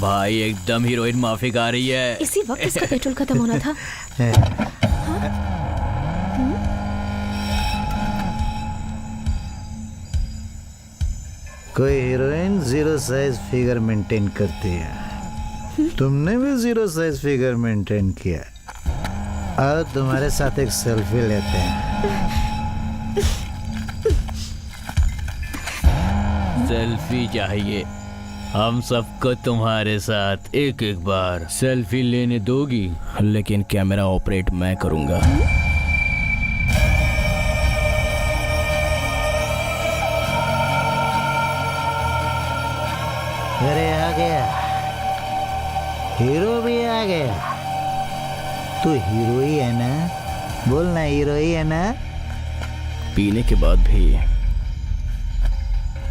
भाई एकदम हीरोइन माफिक आ रही है। इसी वक्त इसका पेट्रोल खत्म होना था। कोई heroine zero size figure maintain करती है, तुमने भी जीरो साइज फिगर मेंटेन किया। और तुम्हारे साथ एक सेल्फी लेते हैं। सेल्फी चाहिए हम सबको तुम्हारे साथ एक एक बार सेल्फी लेने दोगी, लेकिन कैमरा ऑपरेट मैं करूंगा। अरे आ गया, हीरो भी आ गया। तू हीरो ही है ना? बोलना हीरो ही है ना? पीने के बाद भी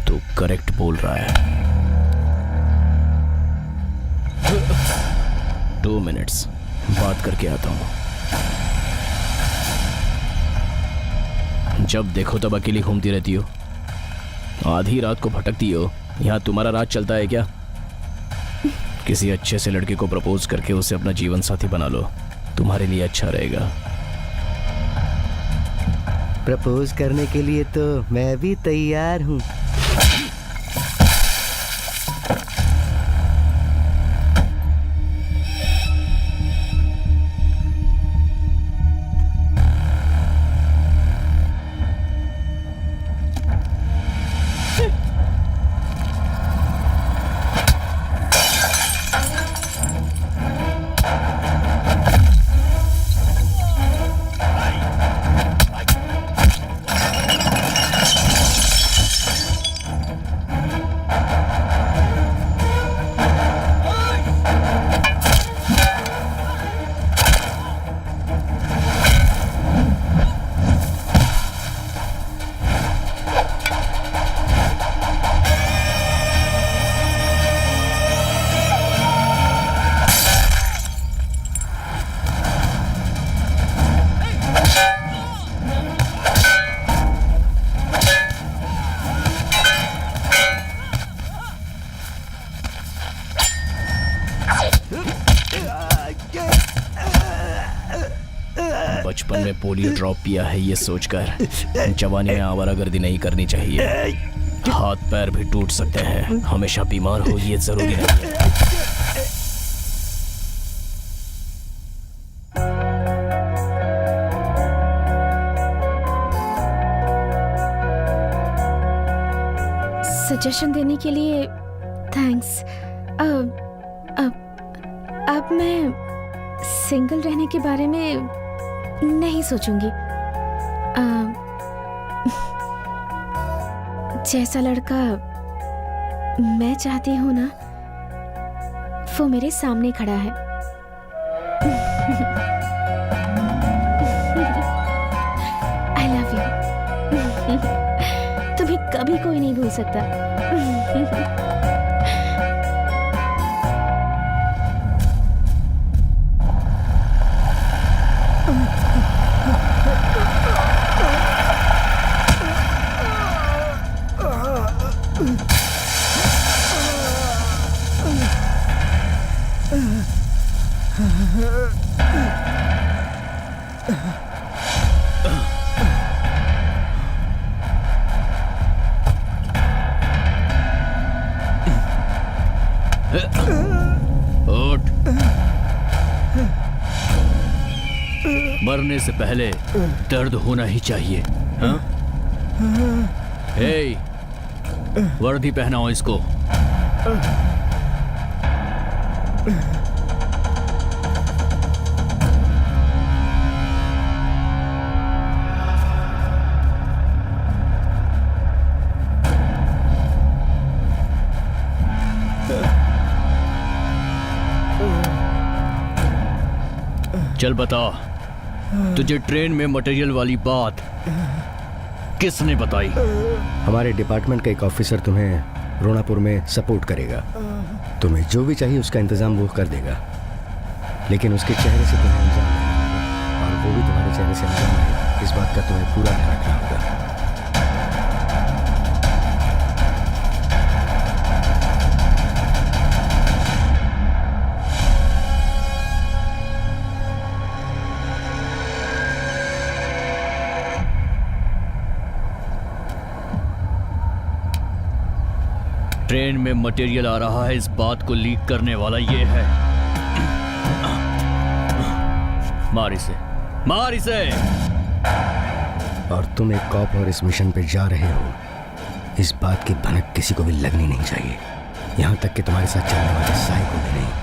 तू करेक्ट बोल रहा है। 2 मिनट्स बात करके आता हूं। जब देखो तब अकेली घूमती रहती हो, आधी रात को भटकती हो। यहाँ तुम्हारा राज चलता है क्या? किसी अच्छे से लड़के को प्रपोज करके उसे अपना जीवन साथी बना लो, तुम्हारे लिए अच्छा रहेगा। प्रपोज करने के लिए तो मैं भी तैयार हूँ। बचपन में पोलियो ड्रॉप पिया है ये सोचकर जवानी में आवारागर्दी नहीं करनी चाहिए। हाथ पैर भी टूट सकते हैं, हमेशा बीमार हो ये जरूरी नहीं है। सजेशन देने के लिए थैंक्स। अब मैं सिंगल रहने के बारे में नहीं सोचूंगी। जैसा लड़का मैं चाहती हूँ ना, वो मेरे सामने खड़ा है। I love you. तुम्हें कभी कोई नहीं भूल सकता। मरने से पहले दर्द होना ही चाहिए। हाँ? हे, वर्दी पहनाओ इसको। चल बता, तुझे ट्रेन में मटेरियल वाली बात किसने बताई? हमारे डिपार्टमेंट का एक ऑफिसर तुम्हें रोणापुर में सपोर्ट करेगा। तुम्हें जो भी चाहिए उसका इंतजाम वो कर देगा, लेकिन उसके चेहरे से तुम्हें अंजाम है और वो भी तुम्हारे चेहरे से अंजाम है। इस बात का तुम्हें पूरा ध्यान रखना होगा। ट्रेन में मटेरियल आ रहा है, इस बात को लीक करने वाला ये है। मार इसे, मार इसे। और तुम एक कॉप और इस मिशन पे जा रहे हो, इस बात की भनक किसी को भी लगनी नहीं चाहिए, यहां तक कि तुम्हारे साथ चलने वाले साई को भी नहीं।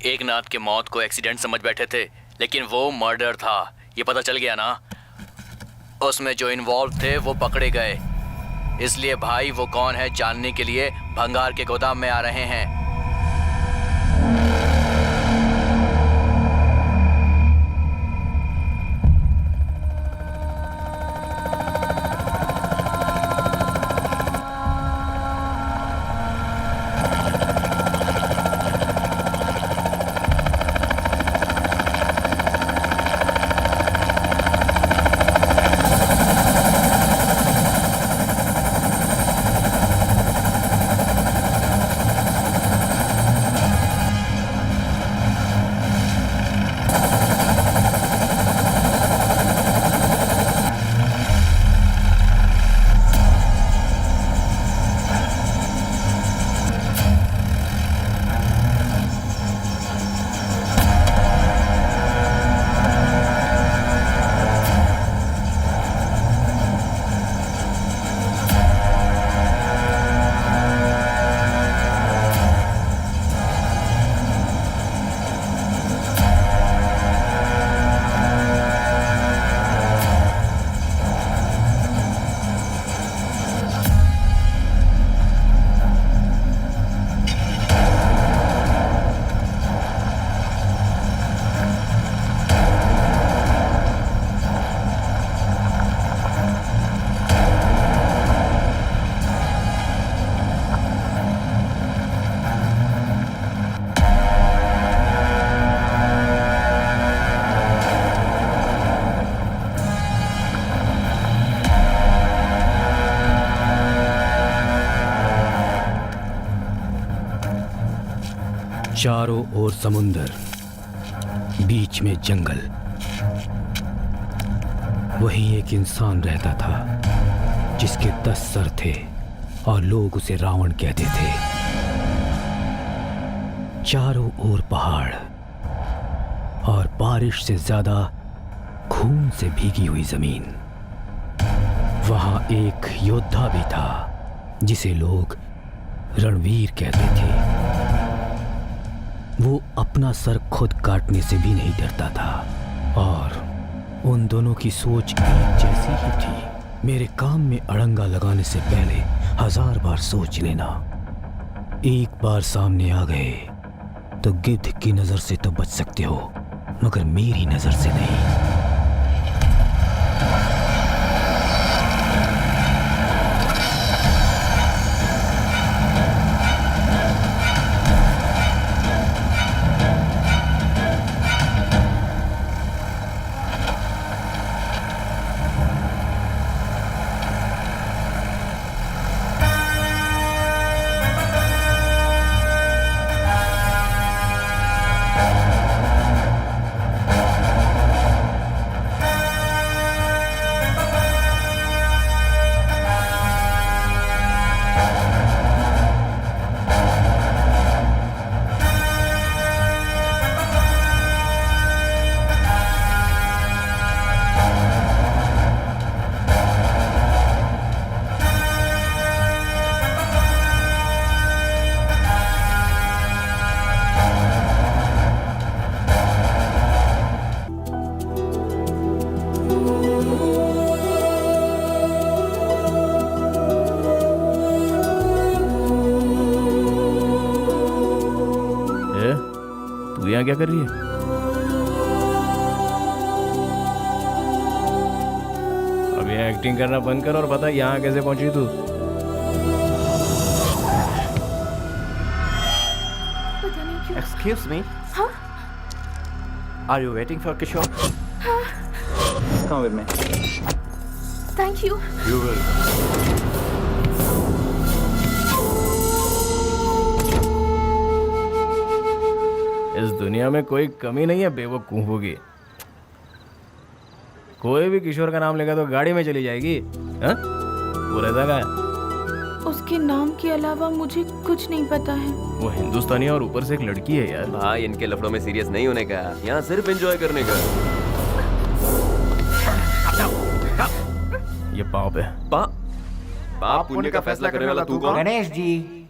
एकनाथ के मौत को एक्सीडेंट समझ बैठे थे, लेकिन वो मर्डर था, ये पता चल गया ना। उसमें जो इन्वॉल्व थे वो पकड़े गए, इसलिए भाई वो कौन है जानने के लिए भंगार के गोदाम में आ रहे हैं। चारों ओर समुंदर, बीच में जंगल। वहीं एक इंसान रहता था जिसके 10 सर थे और लोग उसे रावण कहते थे। चारों ओर पहाड़ और बारिश से ज्यादा खून से भीगी हुई जमीन। वहां एक योद्धा भी था जिसे लोग रणवीर कहते थे। वो अपना सर खुद काटने से भी नहीं डरता था और उन दोनों की सोच एक जैसी ही थी। मेरे काम में अड़ंगा लगाने से पहले 1000 बार सोच लेना। एक बार सामने आ गए तो गिद्ध की नजर से तो बच सकते हो, मगर मेरी नजर से नहीं। तू यहाँ क्या कर रही है? अब यहाँ एक्टिंग करना बंद कर और बता यहाँ कैसे पहुंची तू? Excuse me. Huh? Are you waiting for Kishore? Come with me. Thank you. You will. इस दुनिया में कोई कमी नहीं है बेवकूफों की। कोई भी किशोर का नाम लेगा तो गाड़ी में चली जाएगी। हाँ? वो रहता का है? उसके नाम के अलावा मुझे कुछ नहीं पता है। वो हिंदुस्तानी और ऊपर से एक लड़की है यार। भाई इनके लफड़ों में सीरियस नहीं होने का, यहाँ सिर्फ एंजॉय करने का। ये पाप है। पाप पुण्य का फैसला करने वाला तू कौन? गणेश जी।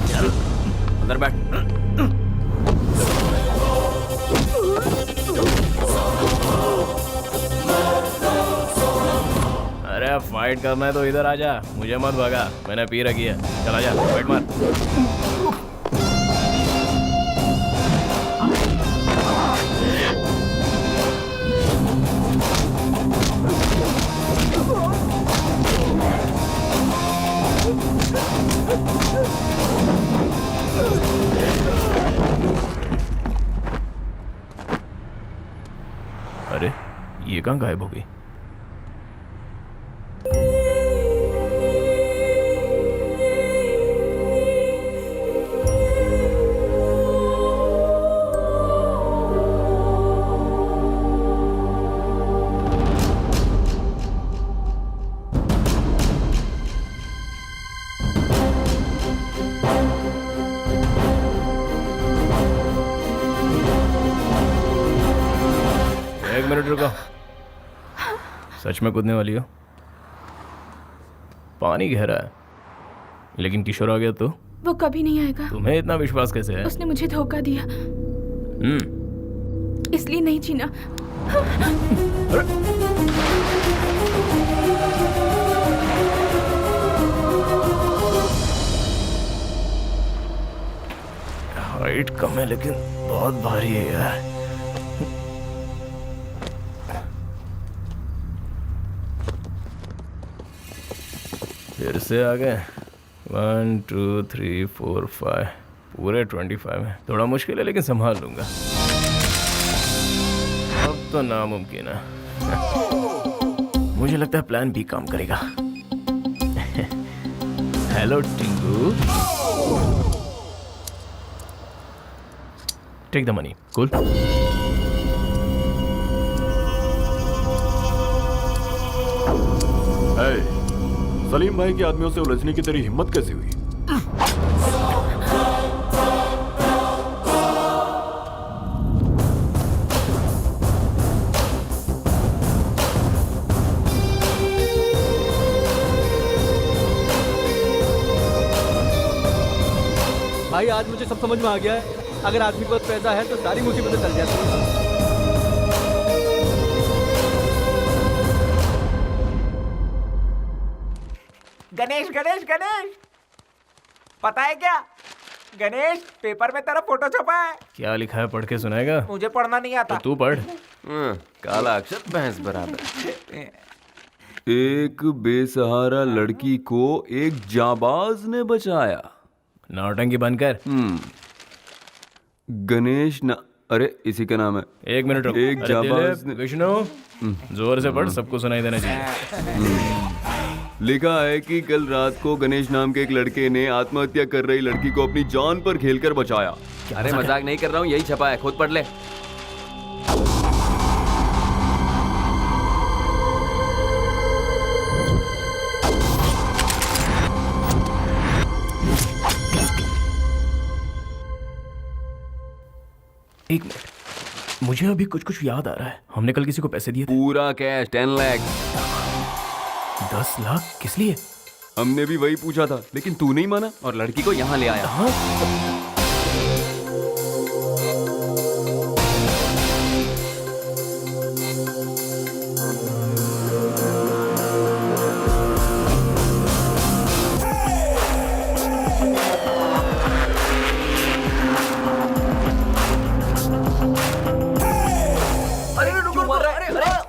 चल अंदर बैठ। अरे अब फाइट करना है तो इधर आ जा, मुझे मत भगा, मैंने पी रखी है। चला जा, फाइट मार। अरे ये कहाँ गायब हो गई? एक मिनट रुको। सच में कूदने वाली हो? पानी गहरा है, लेकिन किशोर आ गया तो? वो कभी नहीं आएगा। तुम्हें इतना विश्वास कैसे है? उसने मुझे धोखा दिया, इसलिए नहीं जीना। हाइट कम है लेकिन बहुत भारी है यार। फिर से आ गए। 1 2 3 4 5 पूरे 25 है। थोड़ा मुश्किल है लेकिन संभाल लूंगा। अब तो नामुमकिन है। मुझे लगता है प्लान बी काम करेगा। Hello Tingu, take the money. Cool. Salim भाई के आदमियों से उलझने की तेरी हिम्मत कैसे हुई? भाई आज मुझे सब समझ में आ गया है। अगर आदमी के पास पैसा है तो सारी मुसीबतें टल जाती हैं। गणेश गणेश गणेश, पता है क्या गणेश, पेपर में तेरा फोटो छपा है। क्या लिखा है, पढ़ के सुनाएगा? मुझे पढ़ना नहीं आता। तो तू पढ़। काला अक्षर भैंस बराबर। एक बेसहारा लड़की को एक जाबाज ने बचाया। नौटंकी बंद कर। गणेश ना, अरे इसी का नाम है। एक मिनट रुक। एक अरे जाबाज दिलीप, विष्णु जोर से पढ़, सबको सुनाई देना चाहिए। लिखा है कि कल रात को गणेश नाम के एक लड़के ने आत्महत्या कर रही लड़की को अपनी जान पर खेलकर बचाया। अरे मजाक नहीं कर रहा हूँ, यही छपा है, खुद पढ़ ले। एक मिनट, मुझे अभी कुछ कुछ याद आ रहा है। हमने कल किसी को पैसे दिए थे। पूरा कैश 10 लाख। 10 लाख किस लिए? हमने भी वही पूछा था लेकिन तू नहीं माना और लड़की को यहाँ ले आया। हाँ?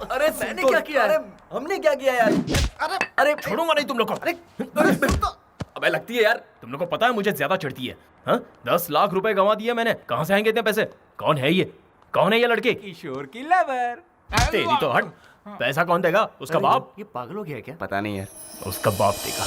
अरे मैंने क्या किया है? हमने क्या किया यार? अरे छोड़ूंगा नहीं तुम लोग को। अबे लगती है यार, तुम लोग को पता है मुझे ज्यादा चढ़ती है। हाँ, 10 लाख रुपए गंवा दिए मैंने। कहाँ से आएंगे इतने पैसे? कौन है ये? कौन है ये लड़के? किशोर की लवर। तेरी तो हट। पैसा कौन देगा? उसका बाप। ये पागल हो गया है क्या? पता नहीं यार, उसका बाप देगा।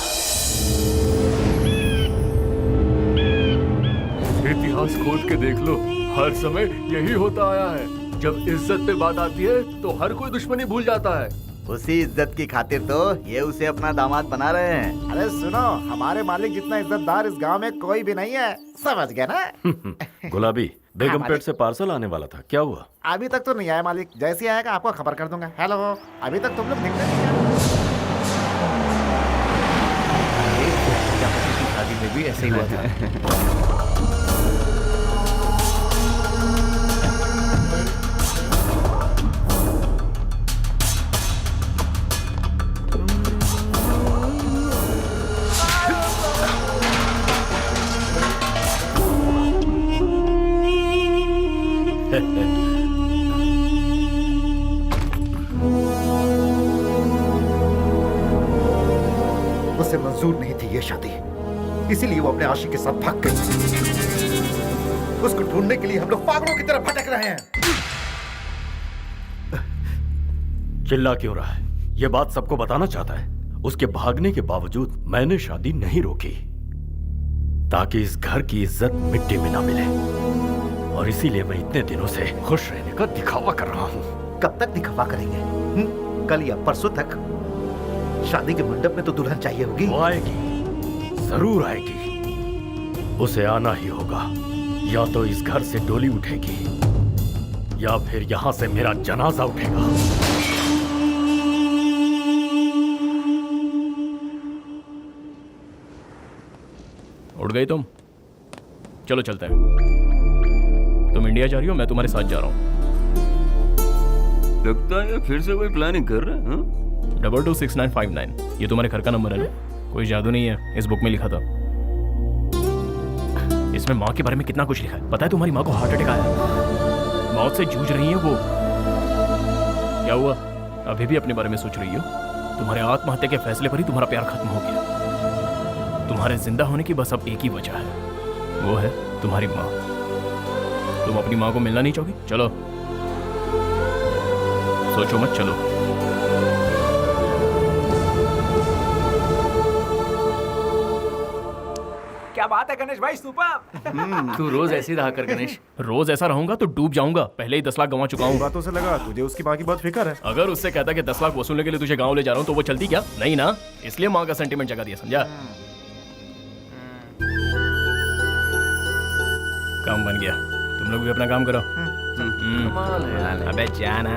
इतिहास खोद के देख लो, हर समय यही होता आया है। जब इज्जत पे बात आती है तो हर कोई दुश्मनी भूल जाता है। उसी इज्जत की खातिर तो ये उसे अपना दामाद बना रहे हैं। अरे सुनो, हमारे मालिक जितना इज्जतदार इस गांव में कोई भी नहीं है, समझ गए ना? गुलाबी, बेगमपेट से पार्सल आने वाला था, क्या हुआ? अभी तक तो नहीं आया मालिक, जैसे ही आएगा आपको खबर कर दूंगा। हेलो, अभी तक तुम लोग दिखते नहीं हैं। शादी में भी ऐसे ही हुआ था। उसे मंजूर नहीं थी ये शादी, इसीलिए वो अपने आशिक के साथ भाग गई। उसको ढूंढने के लिए हम लोग पागलों की तरह भटक रहे हैं। चिल्ला क्यों रहा है? ये बात सबको बताना चाहता है। उसके भागने के बावजूद मैंने शादी नहीं रोकी, ताकि इस घर की इज्जत मिट्टी में ना मिले। और इसीलिए मैं इतने दिनों से खुश रहने का दिखावा कर रहा हूँ। कब तक दिखावा करेंगे? कल या परसों तक? शादी के मंडप में तो दुल्हन चाहिए होगी। वो आएगी, जरूर आएगी। उसे आना ही होगा। या तो इस घर से डोली उठेगी या फिर यहां से मेरा जनाजा उठेगा। उठ गई तुम? चलो चलते हैं। तुम इंडिया जा रही हो, मैं तुम्हारे साथ जा रहा हूँ। लगता है फिर से कोई प्लानिंग कर रहे हैं। 226959, ये तुम्हारे घर का नंबर है ना? कोई जादू नहीं है, इस बुक में लिखा था। इसमें माँ के बारे में कितना कुछ लिखा है। पता है तुम्हारी माँ को हार्ट अटैक आया, मौत से जूझ रही है वो। क्या हुआ, अभी भी अपने बारे में सोच रही हो? तुम्हारे आत्महत्या के फैसले पर ही तुम्हारा प्यार खत्म हो गया। तुम्हारे जिंदा होने की बस अब एक ही वजह है, वो है तुम्हारी माँ। तुम अपनी माँ को मिलना नहीं चाहोगी? चलो, सोचो मत, चलो। क्या बात है गणेश भाई, सुपर। तू रोज ऐसे ही रहा कर गणेश। रोज ऐसा रहूंगा तो डूब जाऊंगा। पहले ही 10 लाख गंवा चुका हूँ। बातों से लगा तुझे उसकी माँ की बहुत फिक्र है। अगर उससे कहता कि 10 लाख वसूलने के लिए तुझे गांव ले जा रहा हूँ तो वो चलती क्या? नहीं ना, इसलिए माँ का सेंटीमेंट जगा दिया, समझा? काम बन गया, तुम लोग भी अपना काम करो। अबे जाना।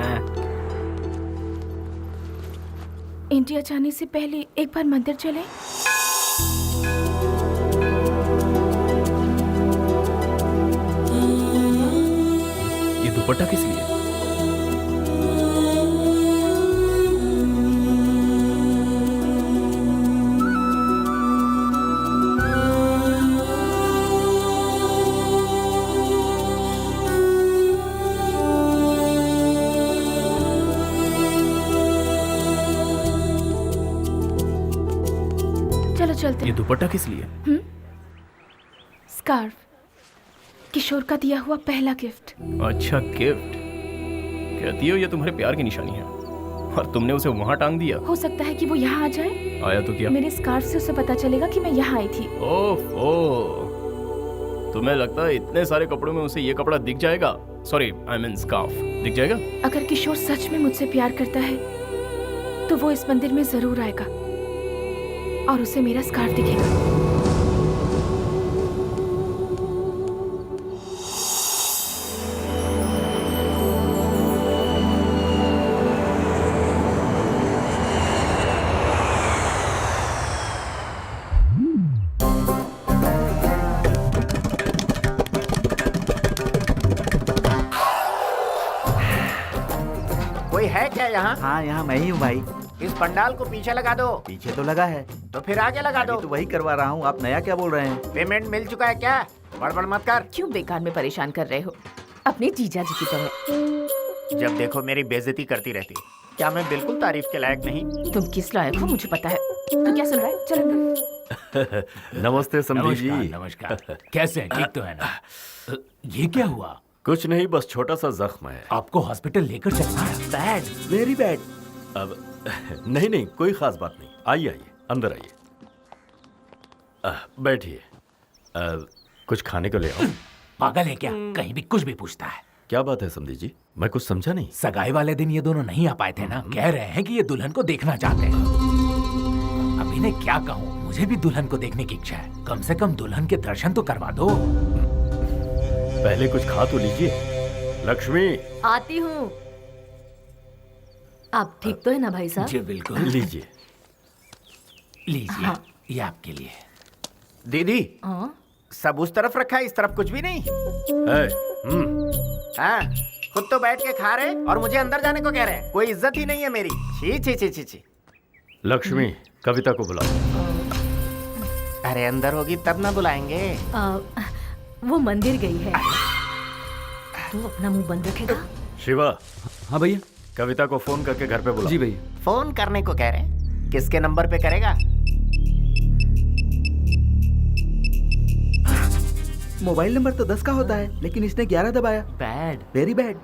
इंडिया जाने से पहले एक बार मंदिर चले। ये दुपट्टा किस लिए? चलो चलते। ये दुपट्टा किस लिए? स्कार्फ, किशोर का दिया हुआ पहला गिफ्ट। अच्छा, गिफ्ट। कहती हो ये तुम्हारे प्यार की निशानी है, और तुमने उसे वहां टांग दिया। हो सकता है कि वो यहाँ आ जाए। आया तो क्या? मेरे स्कार्फ से उसे पता चलेगा कि मैं यहाँ आई थी। ओफो, तुम्हें लगता है इतने सारे कपड़ों में उसे ये कपड़ा दिख जाएगा? सॉरी, आई मीन स्कार्फ दिख जाएगा? अगर किशोर सच में मुझसे प्यार करता है तो वो इस मंदिर में जरूर आएगा और उसे मेरा स्कार्फ दिखेगा। कोई है क्या यहाँ? हाँ, यहाँ मैं ही हूँ भाई। इस पंडाल को पीछे लगा दो। पीछे तो लगा है, तो फिर आगे लगा दो। तो वही करवा रहा हूँ। आप नया क्या बोल रहे हैं? पेमेंट मिल चुका है क्या? बड़बड़ मत कर। क्यों बेकार में परेशान कर रहे हो? अपने जीजा जी की तरह। जब देखो मेरी बेइज्जती करती रहती। क्या मैं बिल्कुल तारीफ के लायक नहीं? तुम किस लायक हो मुझे पता है। तू क्या सुन रहा है? चल अंदर। नमस्ते समधी जी। नमस्कार। कैसे हैं? ठीक तो है ना? ये क्या हुआ? कुछ नहीं, बस छोटा सा जख्म है। आपको हॉस्पिटल लेकर चलना है। Bad, very bad. अब नहीं नहीं, कोई खास बात नहीं। आइए आइए, अंदर आइए, बैठिए। कुछ खाने को ले आओ। पागल है क्या? कहीं भी कुछ भी पूछता है। क्या बात है समधी जी, मैं कुछ समझा नहीं। सगाई वाले दिन ये दोनों नहीं आ पाए थे ना? कह रहे हैं कि ये दुल्हन को देखना चाहते हैं। अब इन्हें क्या कहूँ, मुझे भी दुल्हन को देखने की इच्छा है। कम से कम दुल्हन के दर्शन तो करवा दो। पहले कुछ खा तो लीजिए। लक्ष्मी, आती हूँ। आप ठीक तो है ना भाई साहब? जी बिल्कुल। लीजिए लीजिए। हाँ। ये आपके लिए। दीदी, हाँ? सब उस तरफ रखा है, इस तरफ कुछ भी नहीं। हाँ, खुद तो बैठ के खा रहे और मुझे अंदर जाने को कह रहे हैं। कोई इज्जत ही नहीं है मेरी। छी छी छी छी छी। लक्ष्मी, कविता को बुलाओ। अरे अंदर होगी तब ना बुलाएंगे। वो मंदिर गई है। तू अपना मुंह बंद रखेगा? शिवा। हाँ भैया। कविता को फोन करके घर पे बुला। जी भैया। फोन करने को कह रहे हैं, किसके नंबर पे करेगा? मोबाइल नंबर तो 10 का होता है, लेकिन इसने 11 दबाया। Bad, very bad.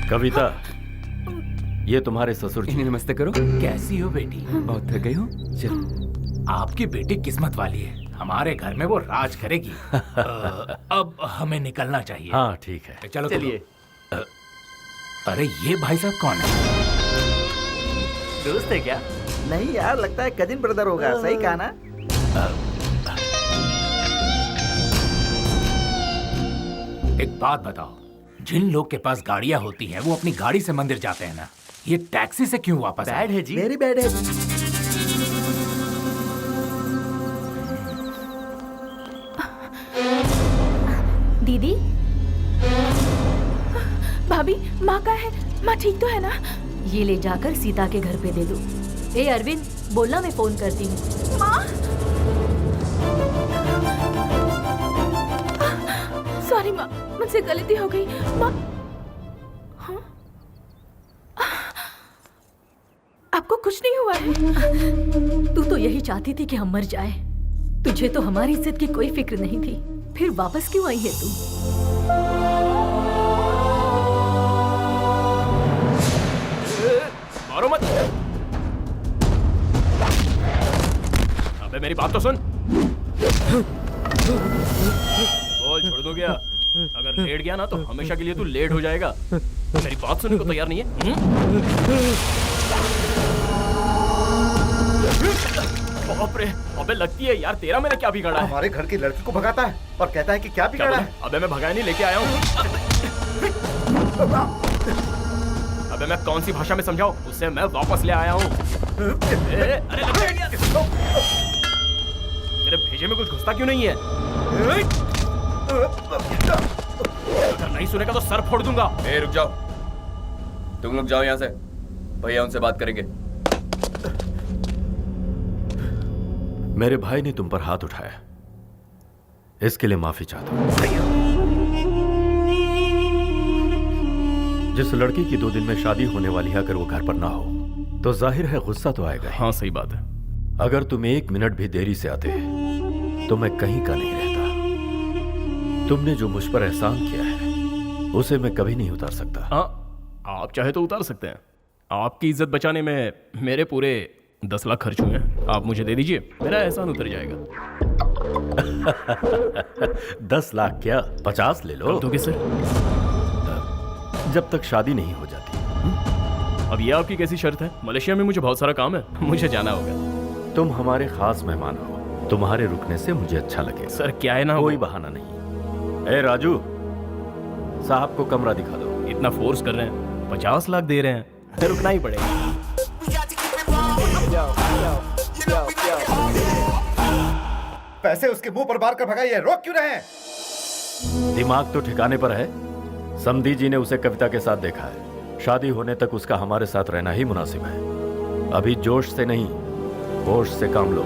कविता, ये तुम्हारे ससुर जी। नमस्ते करो। कैसी हो बेटी? बहुत थक गई हो? आपकी बेटी किस्मत वाली है, हमारे घर में वो राज करेगी। अब हमें निकलना चाहिए। हाँ ठीक है, चलो चलिए। अरे ये भाई साहब कौन है? दोस्त है क्या? नहीं यार, लगता है कजिन ब्रदर होगा। सही कहा ना? एक बात बताओ, जिन लोग के पास गाड़ियां होती हैं वो अपनी गाड़ी से मंदिर जाते हैं ना, ये टैक्सी से क्यों वापस आए? बैड है जी। वेरी बैड है। दीदी भाभी, माँ का है? माँ ठीक तो है ना? ये ले जाकर सीता के घर पे दे दो। ए अरविंद, बोलना मैं फोन करती हूँ। माँ, सॉरी माँ, मुझसे गलती हो गई माँ। हाँ? आपको कुछ नहीं हुआ है? तू तो यही चाहती थी कि हम मर जाए। तुझे तो हमारी इज्जत की कोई फिक्र नहीं थी, फिर वापस क्यों आई है तू? मारो मत। अबे मेरी बात तो सुन। बोल, छोड़ दो क्या? अगर लेट गया ना तो हमेशा के लिए तू लेट हो जाएगा। मेरी बात सुनने को तैयार नहीं है? बाप रे, अबे लगती है यार, तेरा मैंने क्या बिगाड़ा है? हमारे घर की लड़की को भगाता है और कहता है कि क्या बिगाड़ा है? अबे मैं भगाया नहीं, लेके आया हूँ। अबे मैं कौन सी भाषा में समझाऊं? उसे मैं वापस ले आया हूँ। अरे तेरे भेजे में कुछ घुसता क्यों नहीं है? अगर नहीं सुनेगा तो सर फोड़ दूंगा। रुक जाओ, तुम लोग जाओ यहाँ से, भैया उनसे बात करेंगे। मेरे भाई ने तुम पर हाथ उठाया, इसके लिए माफी चाहता हूं। जिस लड़की की 2 दिन में शादी होने वाली है, अगर वो घर पर ना हो तो जाहिर है गुस्सा तो आएगा। हाँ सही बात है। अगर तुम 1 मिनट भी देरी से आते तो मैं कहीं का नहीं रहता। तुमने जो मुझ पर एहसान किया है उसे मैं कभी नहीं उतार सकता। हाँ, आप चाहे तो उतार सकते हैं। आपकी इज्जत बचाने में मेरे पूरे 10 लाख खर्च हुए हैं। आप मुझे दे दीजिए, मेरा एहसान उतर जाएगा। 10 लाख क्या, 50 ले लो। दोगे सर? जब तक शादी नहीं हो जाती। अब ये आपकी कैसी शर्त है? मलेशिया में मुझे बहुत सारा काम है, मुझे जाना होगा। तुम हमारे खास मेहमान हो, तुम्हारे रुकने से मुझे अच्छा लगे। सर क्या है ना, कोई बहाना नहीं। ए राजू, साहब को कमरा दिखा दो। इतना फोर्स कर रहे हैं, 50 लाख दे रहे हैं, रुकना ही पड़ेगा। पैसे उसके मुंह पर मार कर भगाइए, रोक क्यों रहे हैं? दिमाग तो ठिकाने पर है। समधी जी ने उसे कविता के साथ देखा है। शादी होने तक उसका हमारे साथ रहना ही मुनासिब है। अभी जोश से नहीं, होश से काम लो।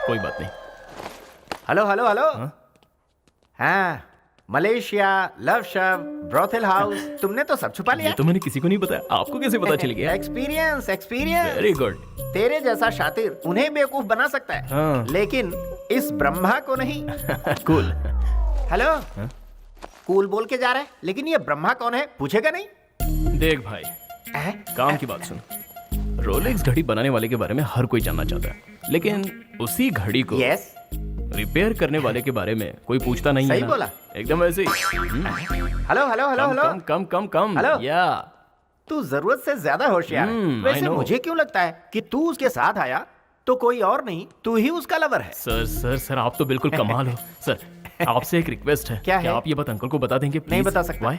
कोई बात नहीं। Hello hello hello. हाँ, मलेशिया, लव शव, ब्रोथल हाउस, तुमने तो सब छुपा लिया। ये तो मैंने किसी को नहीं बताया, आपको कैसे पता चल गया? Experience experience. Very good. तेरे जैसा शातिर उन्हें बेवकूफ बना सकता है, हाँ। लेकिन इस ब्रह्मा को नहीं। कूल। हेलो, कूल बोल के जा रहा है, लेकिन ये ब्रह्मा कौन है पूछेगा नहीं? देख भाई, काम की बात सुन। रोलेक्स घड़ी बनाने वाले के बारे में हर कोई जानना चाहता है, लेकिन उसी घड़ी को रिपेयर करने वाले के बारे में कोई पूछता नहीं है। सही बोला, एकदम ऐसे ही। Hello hello hello hello. Come come come come. Hello. या तू जरूरत से ज्यादा होशियार है। वैसे मुझे क्यों लगता है कि तू उसके साथ आया तो कोई और नहीं, तू ही उसका लवर है। सर सर सर, आप तो बिल्कुल कमाल हो। सर आपसे एक रिक्वेस्ट है। क्या है? आप ये बात अंकल को बता देंगे? नहीं बता सकता। Why?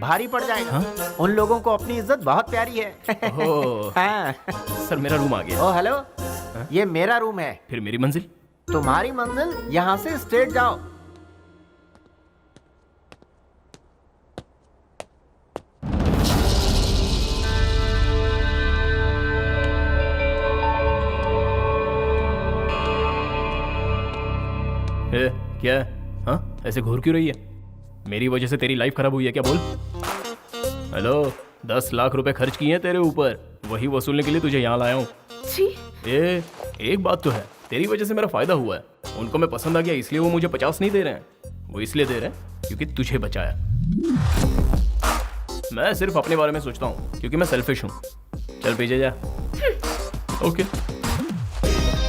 भारी पड़ जाएगा। उन लोगों को अपनी इज्जत बहुत प्यारी है। ओह, हाँ। सर मेरा रूम आ गया। ओ हेलो, ये मेरा रूम है। फिर मेरी मंजिल? तुम्हारी मंजिल यहाँ से स्ट्रेट जाओ। क्या है? हाँ, ऐसे घूर क्यों रही है? मेरी वजह से तेरी लाइफ खराब हुई है क्या? बोल। हेलो, 10 लाख रुपए खर्च किए हैं तेरे ऊपर, वही वसूलने के लिए तुझे यहाँ लाया हूँ। एक बात तो है, तेरी वजह से मेरा फायदा हुआ है। उनको मैं पसंद आ गया, इसलिए वो मुझे 50 नहीं दे रहे हैं। वो इसलिए दे रहे हैं क्योंकि तुझे बचाया। मैं सिर्फ अपने बारे में सोचता हूँ क्योंकि मैं सेल्फिश हूँ। चल पीछे जा। ओके।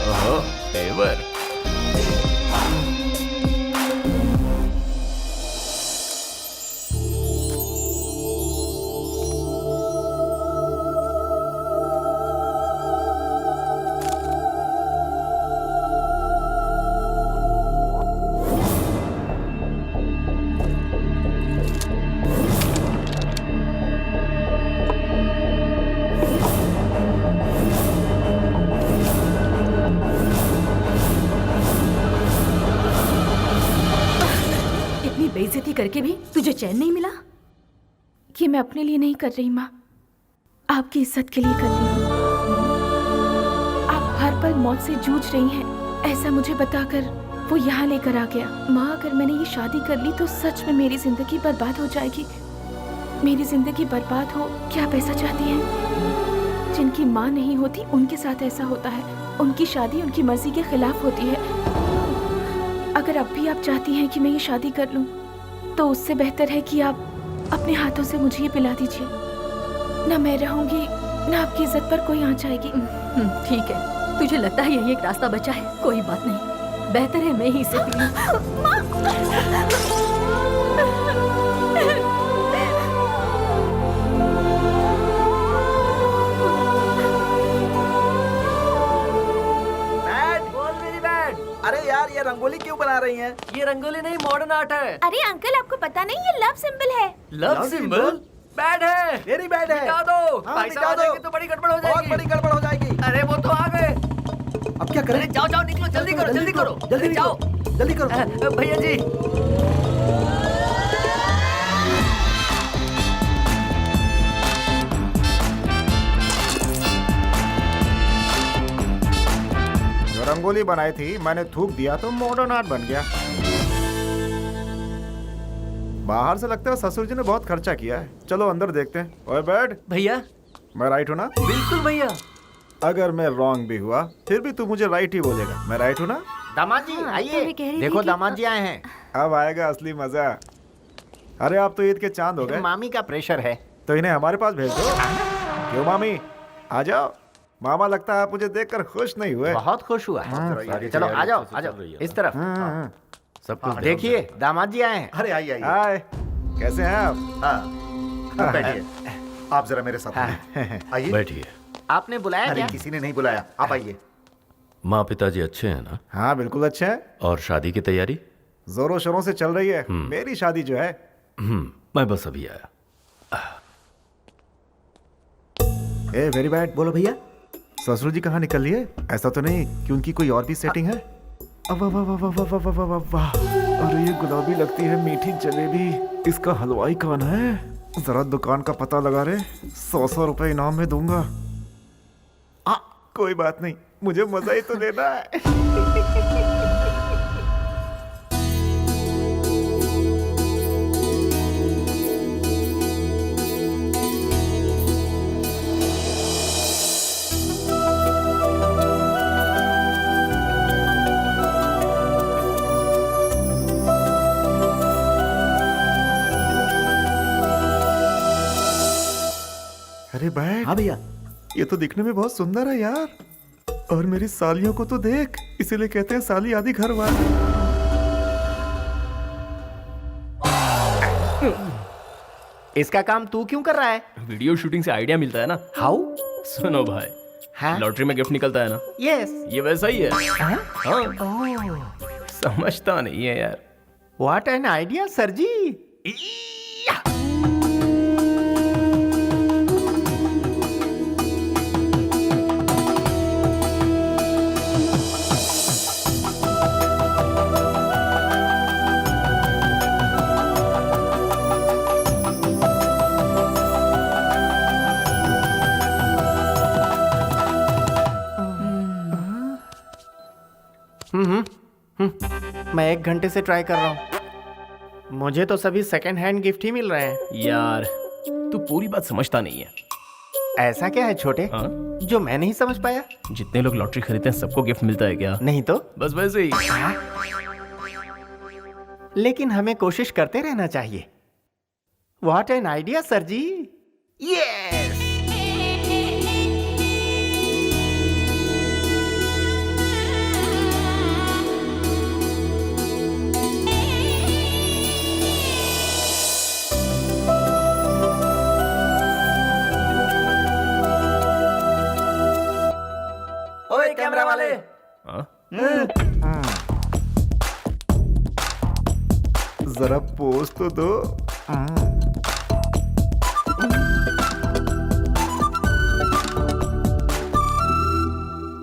ओहो, फेवर। करके भी तुझे चैन नहीं मिला? ये मैं अपने लिए नहीं कर रही माँ, आपकी इज्जत के लिए कर रही हूँ। आप हर पल मौत से जूझ रही हैं, ऐसा मुझे बताकर वो यहाँ लेकर आ गया। माँ, अगर मैंने ये शादी कर ली तो सच में मेरी जिंदगी बर्बाद हो जाएगी। मेरी जिंदगी बर्बाद हो, क्या आप ऐसा चाहती हैं? जिनकी माँ नहीं होती उनके साथ ऐसा होता है। उनकी शादी उनकी मर्जी के खिलाफ होती है। अगर अब भी आप चाहती हैं कि मैं ये शादी कर लूं, तो उससे बेहतर है कि आप अपने हाथों से मुझे ये पिला दीजिए। ना मैं रहूंगी, ना आपकी इज्जत पर कोई आंच आएगी। ठीक है, तुझे लगता है यही एक रास्ता बचा है? कोई बात नहीं, बेहतर है मैं ही इसे पी लूं। अरे यार, ये रंगोली क्यों बना रही हैं? ये रंगोली नहीं, मॉडर्न आर्ट है। अरे अंकल, आपको पता नहीं ये लव सिंबल है। Love symbol? बैड है। वेरी बैड है। मिटा दो। हाँ, भाई मिटा साहब आ दो। जाएंगे तो बड़ी गड़बड़ हो जाएगी। बहुत बड़ी गड़बड़ हो जाएगी। अरे वो तो आ गए। अब क्या करें? अरे जाओ जाओ, निकलो, जल्दी करो, जल्दी करो, जल्दी जाओ, जल्दी करो। भैया जी। जो रंगोली बनाई थी मैंने थूक दिया तो मॉडर्न आर्ट बन गया। बाहर से लगता है ससुर जी ने बहुत खर्चा किया है। चलो अंदर देखते हैं। ओए बैठ। भैया, मैं राइट हूँ ना? बिल्कुल भैया। अगर मैं रॉन्ग भी हुआ फिर भी तू मुझे राइट ही बोलेगा। मैं राइट हूँ ना? दामाद जी आइए, देखो दामाद जी आए हैं। अब आएगा असली मजा। अरे आप तो ईद के चांद हो गए। मामी का प्रेशर है तो इन्हें हमारे पास भेज दो। क्यों मामी, आ जाओ। मामा लगता है आप मुझे देखकर खुश नहीं हुए। बहुत खुश हुआ है। चलो आ जाओ, आ जाओ इस तरफ। सब कुछ देखिए दामाद जी आए हैं। अरे आइए आइए। हाय, कैसे हैं आप? हाँ, बैठिए। आप जरा मेरे साथ आइए। बैठिए। आपने बुलाया अरे क्या? किसी ने नहीं बुलाया, आप आइए। माँ पिताजी अच्छे हैं ना? हाँ बिल्कुल अच्छे हैं। और शादी की तैयारी जोरों शोरों से चल रही है। मेरी शादी जो है। मैं बस अभी आया। A very bad. बोलो भैया। ससुर जी कहाँ निकल लिए? ऐसा तो नहीं कि उनकी कोई और भी सेटिंग है? वाह वाह वाह वाह वाह वाह वाह वाह। अरे ये गुलाबी लगती है मीठी जलेबी। इसका हलवाई कौन है? जरा दुकान का पता लगा रे। 100 रुपए इनाम में दूंगा। कोई बात नहीं, मुझे मजा ही तो लेना है। अरे बैठ। हाँ भैया। ये तो दिखने में बहुत सुंदर है यार। और मेरी सालियों को तो देख, इसीलिए कहते हैं साली आदि घर वाली। इसका काम तू क्यों कर रहा है? वीडियो शूटिंग से आइडिया मिलता है ना। हाउ? सुनो भाई, हाँ? लॉटरी में गिफ्ट निकलता है ना। यस। ये वैसा ही है। हाँ। समझता नहीं है यार। व्हाट एन आइडिया सर जी। मैं 1 घंटे से ट्राई कर रहा हूँ। मुझे तो सभी सेकंड हैंड गिफ्ट ही मिल रहे हैं। यार तू पूरी बात समझता नहीं है। ऐसा क्या है छोटे? हाँ? जो मैं नहीं समझ पाया? जितने लोग लॉटरी खरीदते हैं सबको गिफ्ट मिलता है क्या? नहीं तो बस वैसे ही। लेकिन हमें कोशिश करते रहना चाहिए। What an idea sir ji. Yes. ओए कैमरा वाले। जरा पोज तो दो।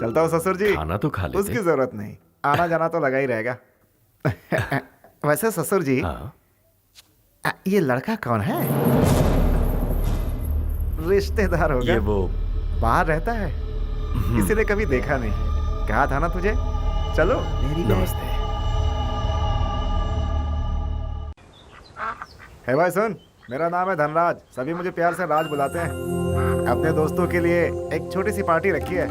चलता हूँ ससुर जी। खाना तो खा लेते। उसकी जरूरत नहीं, आना जाना तो लगा ही रहेगा। वैसे ससुर जी, हाँ? ये लड़का कौन है? रिश्तेदार होगा। ये वो बाहर रहता है, किसी ने कभी देखा नहीं। कहा था ना तुझे। चलो। नमस्ते। है भाई सुन, मेरा नाम है धनराज, सभी मुझे प्यार से राज बुलाते हैं। अपने दोस्तों के लिए एक छोटी सी पार्टी रखी है।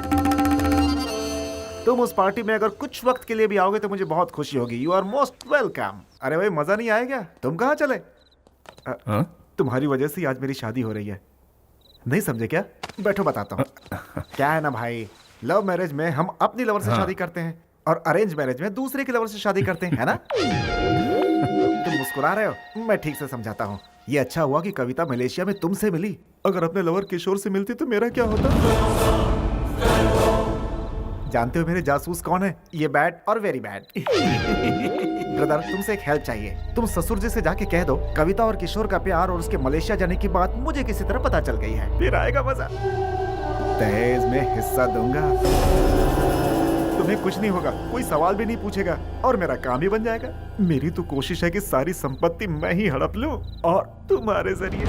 तुम उस पार्टी में अगर कुछ वक्त के लिए भी आओगे तो मुझे बहुत खुशी होगी। You are most welcome. अरे भाई मजा नहीं आएगा? तुम कहाँ चले? तुम्हारी वजह से आज मेरी शादी हो रही है, नहीं समझे क्या? बैठो बताता हूँ। क्या है ना भाई, लव मैरिज में हम अपनी लवर से शादी करते हैं और अरेंज मैरिज में दूसरे के लवर से शादी करते हैं, है ना? तुम मुस्कुरा रहे हो, मैं ठीक से समझाता हूँ। ये अच्छा हुआ कि कविता मलेशिया में तुमसे मिली। अगर अपने लवर किशोर से मिलती तो मेरा क्या होता? जानते हो मेरे जासूस कौन है? ये बैड और वेरी बैड। ब्रदर, तुमसे एक हेल्प चाहिए। तुम ससुर जी से जाके कह दो कविता और किशोर का प्यार और उसके मलेशिया जाने की बात मुझे किसी तरह पता चल गई है। फिर आएगा मजा। दहेज में हिस्सा दूंगा, तुम्हें कुछ नहीं होगा, कोई सवाल भी नहीं पूछेगा और मेरा काम ही बन जाएगा। मेरी तो कोशिश है कि सारी संपत्ति मैं ही हड़प लूं और तुम्हारे जरिए।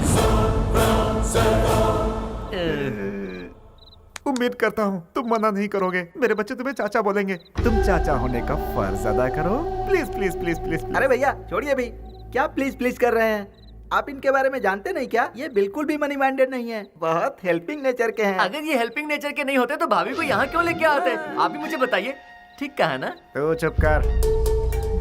उम्मीद करता हूँ तुम मना नहीं करोगे। मेरे बच्चे तुम्हें चाचा बोलेंगे। तुम चाचा होने का फर्ज अदा करो। Please please please please. अरे भैया छोड़िए भाई, क्या प्लीज प्लीज कर रहे हैं? आप इनके बारे में जानते नहीं क्या? ये बिल्कुल भी मनी माइंडेड नहीं है, बहुत हेल्पिंग नेचर के हैं। अगर ये हेल्पिंग नेचर के नहीं होते तो भाभी को यहाँ क्यों लेके आते? आप ही मुझे बताइए, ठीक कहा ना? तो चुप कर।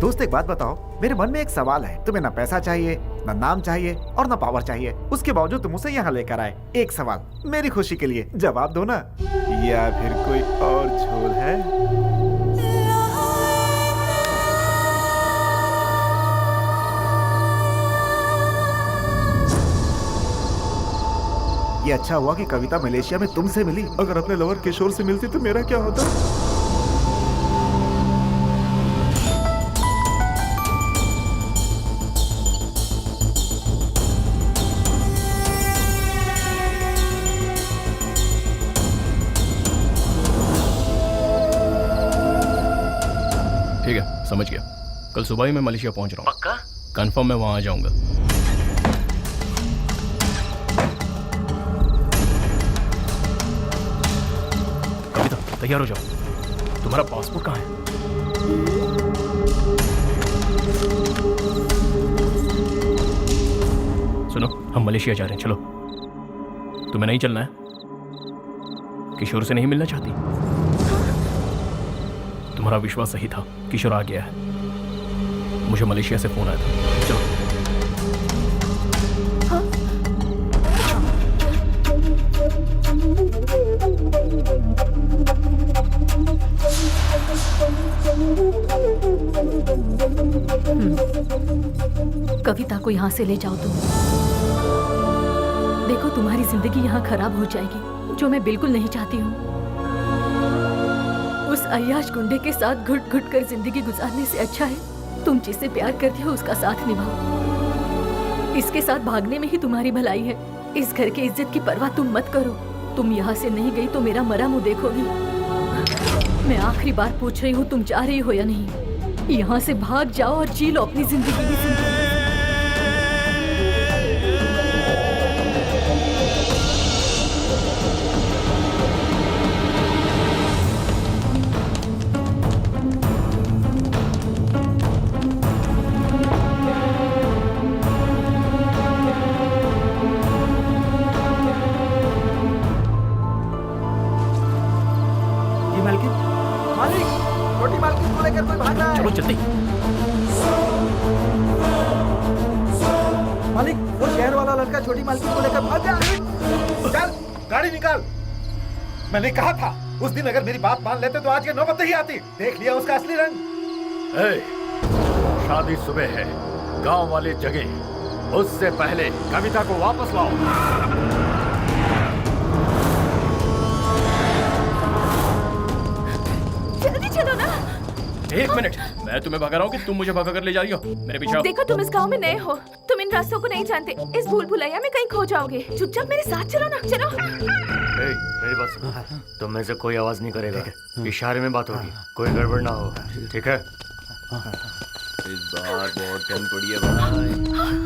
दोस्त एक बात बताओ, मेरे मन में एक सवाल है। तुम्हें ना पैसा चाहिए, ना नाम चाहिए और ना पावर चाहिए, उसके बावजूद तुम उसे यहाँ लेकर आए। एक सवाल मेरी खुशी के लिए जवाब दो ना। या फिर कोई और झोल है? ये अच्छा हुआ कि कविता मलेशिया में तुमसे मिली। अगर अपने लवर किशोर से मिलती तो मेरा क्या होता? ठीक है, समझ गया। कल सुबह ही मैं मलेशिया पहुंच रहा हूँ। पक्का? कंफर्म मैं वहां आ जाऊंगा। कविता, तैयार हो जाओ। तुम्हारा पासपोर्ट कहाँ है? सुनो, हम मलेशिया जा रहे हैं, चलो। तुम्हें नहीं चलना है? किशोर से नहीं मिलना चाहती? तुम्हारा विश्वास सही था, किशोर आ गया है। मुझे मलेशिया से फोन आया था। चलो। कविता को यहाँ से ले जाओ तुम। देखो तुम्हारी जिंदगी यहाँ खराब हो जाएगी, जो मैं बिल्कुल नहीं चाहती हूँ। उस अय्याश गुंडे के साथ घुट घुट कर जिंदगी गुजारने से अच्छा है तुम जिससे प्यार करती हो उसका साथ निभाओ। इसके साथ भागने में ही तुम्हारी भलाई है। इस घर की इज्जत की परवाह तुम मत करो। तुम यहाँ से नहीं गई तो मेरा मरा मुंह देखोगी। मैं आखिरी बार पूछ रही हूँ, तुम जा रही हो या नहीं? यहाँ से भाग जाओ और जी लो अपनी जिंदगी की जिंदगी। छोटी मालकिन को लेकर कोई भाग रहा है। चलो जल्दी। मालिक, वो शहर वाला लड़का छोटी मालकिन को लेकर भाग गया। चल गाड़ी निकाल। मैंने कहा था उस दिन अगर मेरी बात मान लेते तो आज ये नौबत नहीं आती। देख लिया उसका असली रंग। शादी सुबह है, गांव वाले जगह। उससे पहले कविता को वापस लाओ। चलो ना। एक मिनट, मैं तुम्हें भगा रहा हूँ कि तुम मुझे भगा कर ले जा रही हो? मेरे पीछे आओ। देखो तुम इस गांव में नए हो, तुम इन रास्तों को नहीं जानते। इस भूल भुलैया में कहीं खो जाओगे। चुपचाप मेरे साथ चलो ना। चलो। मेरी बात सुनो, तुम में से कोई आवाज नहीं करेगा। इशारे में बात होगी, कोई गड़बड़ ना हो, ठीक है? इस बार बहुत ठंड पड़ी है भाई,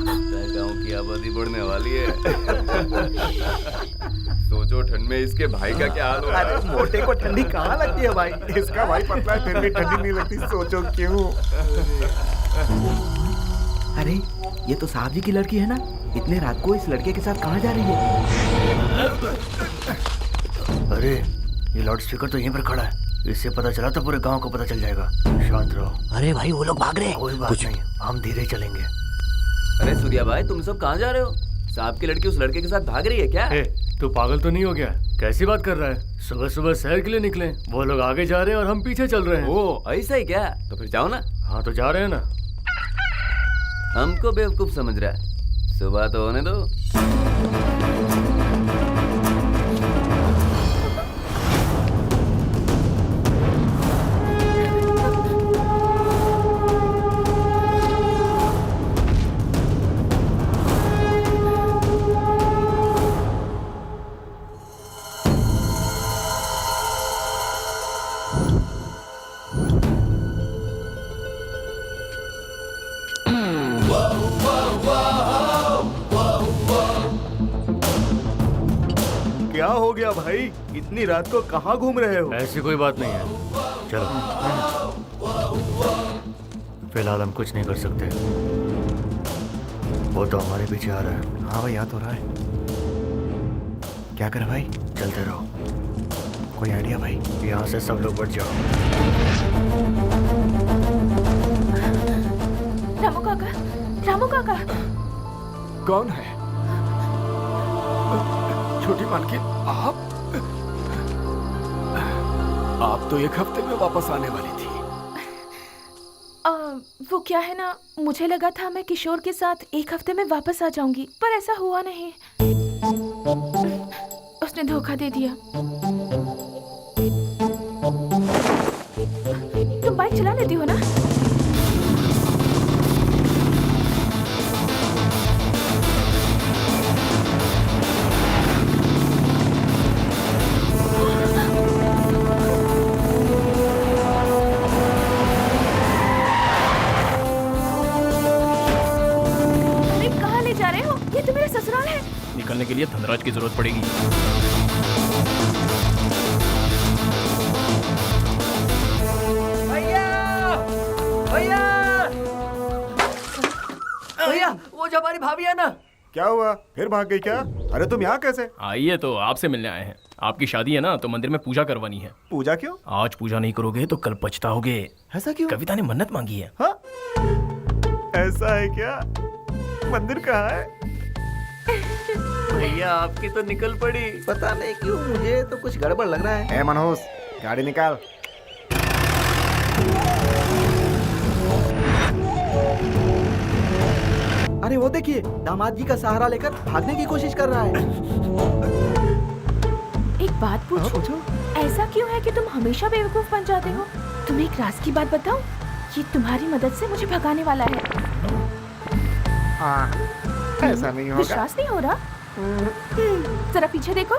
लगता है गांव की आबादी बढ़ने वाली है। सोचो ठंड में इसके भाई का क्या हाल होगा। अरे मोटे को ठंडी कहाँ लगती है भाई? इसका भाई पतला है फिर भी ठंडी नहीं लगती, सोचो क्यों। अरे ये तो साहब जी की लड़की है ना, इतने रात को इस लड़के के साथ कहाँ जा रही है? अरे ये लाउड स्पीकर तो यहीं पर खड़ा है, इससे पता चला तो पूरे गांव को पता चल जाएगा। शांत रहो। अरे भाई वो लोग भाग रहे हैं। कोई बात नहीं, हम धीरे चलेंगे। अरे सूर्या भाई, तुम सब कहाँ जा रहे हो? साहब की लड़की उस लड़के के साथ भाग रही है क्या? तू पागल तो नहीं हो गया? कैसी बात कर रहा है? सुबह सुबह शहर के लिए निकले, वो लोग आगे जा रहे हैं और हम पीछे चल रहे हैं। ओ ऐसा ही क्या? तो फिर जाओ ना। हाँ तो जा रहे हैं ना। हमको बेवकूफ समझ रहा है, सुबह तो होने दो। क्या हो गया भाई, इतनी रात को कहाँ घूम रहे हो? ऐसी कोई बात नहीं है, चलो। फिलहाल हम कुछ नहीं कर सकते, वो तो हमारे पीछे आ रहा है। हाँ भाई, याद हो रहा है। क्या करे भाई? चलते रहो। कोई आइडिया भाई? यहाँ से सब लोग बढ़ जाओ। रामू काका, रामू काका। कौन है? छोटी मालकिन, आप तो 1 हफ्ते में वापस आने वाली थी। वो क्या है ना, मुझे लगा था मैं किशोर के साथ 1 हफ्ते में वापस आ जाऊंगी, पर ऐसा हुआ नहीं। उसने धोखा दे दिया। तुम बाइक चला लेती हो ना? निकलने के लिए धनराज की जरूरत पड़ेगी। भैया, भैया, भैया, वो जो हमारी भाभी है ना। क्या हुआ, फिर भाग गई क्या? अरे तुम यहाँ कैसे? आइए, तो आपसे मिलने आए हैं। आपकी शादी है ना, तो मंदिर में पूजा करवानी है। पूजा क्यों? आज पूजा नहीं करोगे तो कल पछताओगे। ऐसा क्यों? कविता ने मन्नत मांगी है। हाँ? ऐसा है क्या? मंदिर कहाँ है? भैया आपकी तो निकल पड़ी। पता नहीं क्यों, मुझे तो कुछ गड़बड़ लग रहा है। ए मनोज, गाड़ी निकाल। अरे वो देखिए, दामाद जी का सहारा लेकर भागने की कोशिश कर रहा है। एक बात पूछूं? ऐसा क्यों है कि तुम हमेशा बेवकूफ बन जाते हो? तुम्हें एक राज की बात बताऊं? ये तुम्हारी मदद से मुझे भगाने वाला है। ऐसा नहीं होगा। विश्वास नहीं हो रहा? जरा पीछे देखो।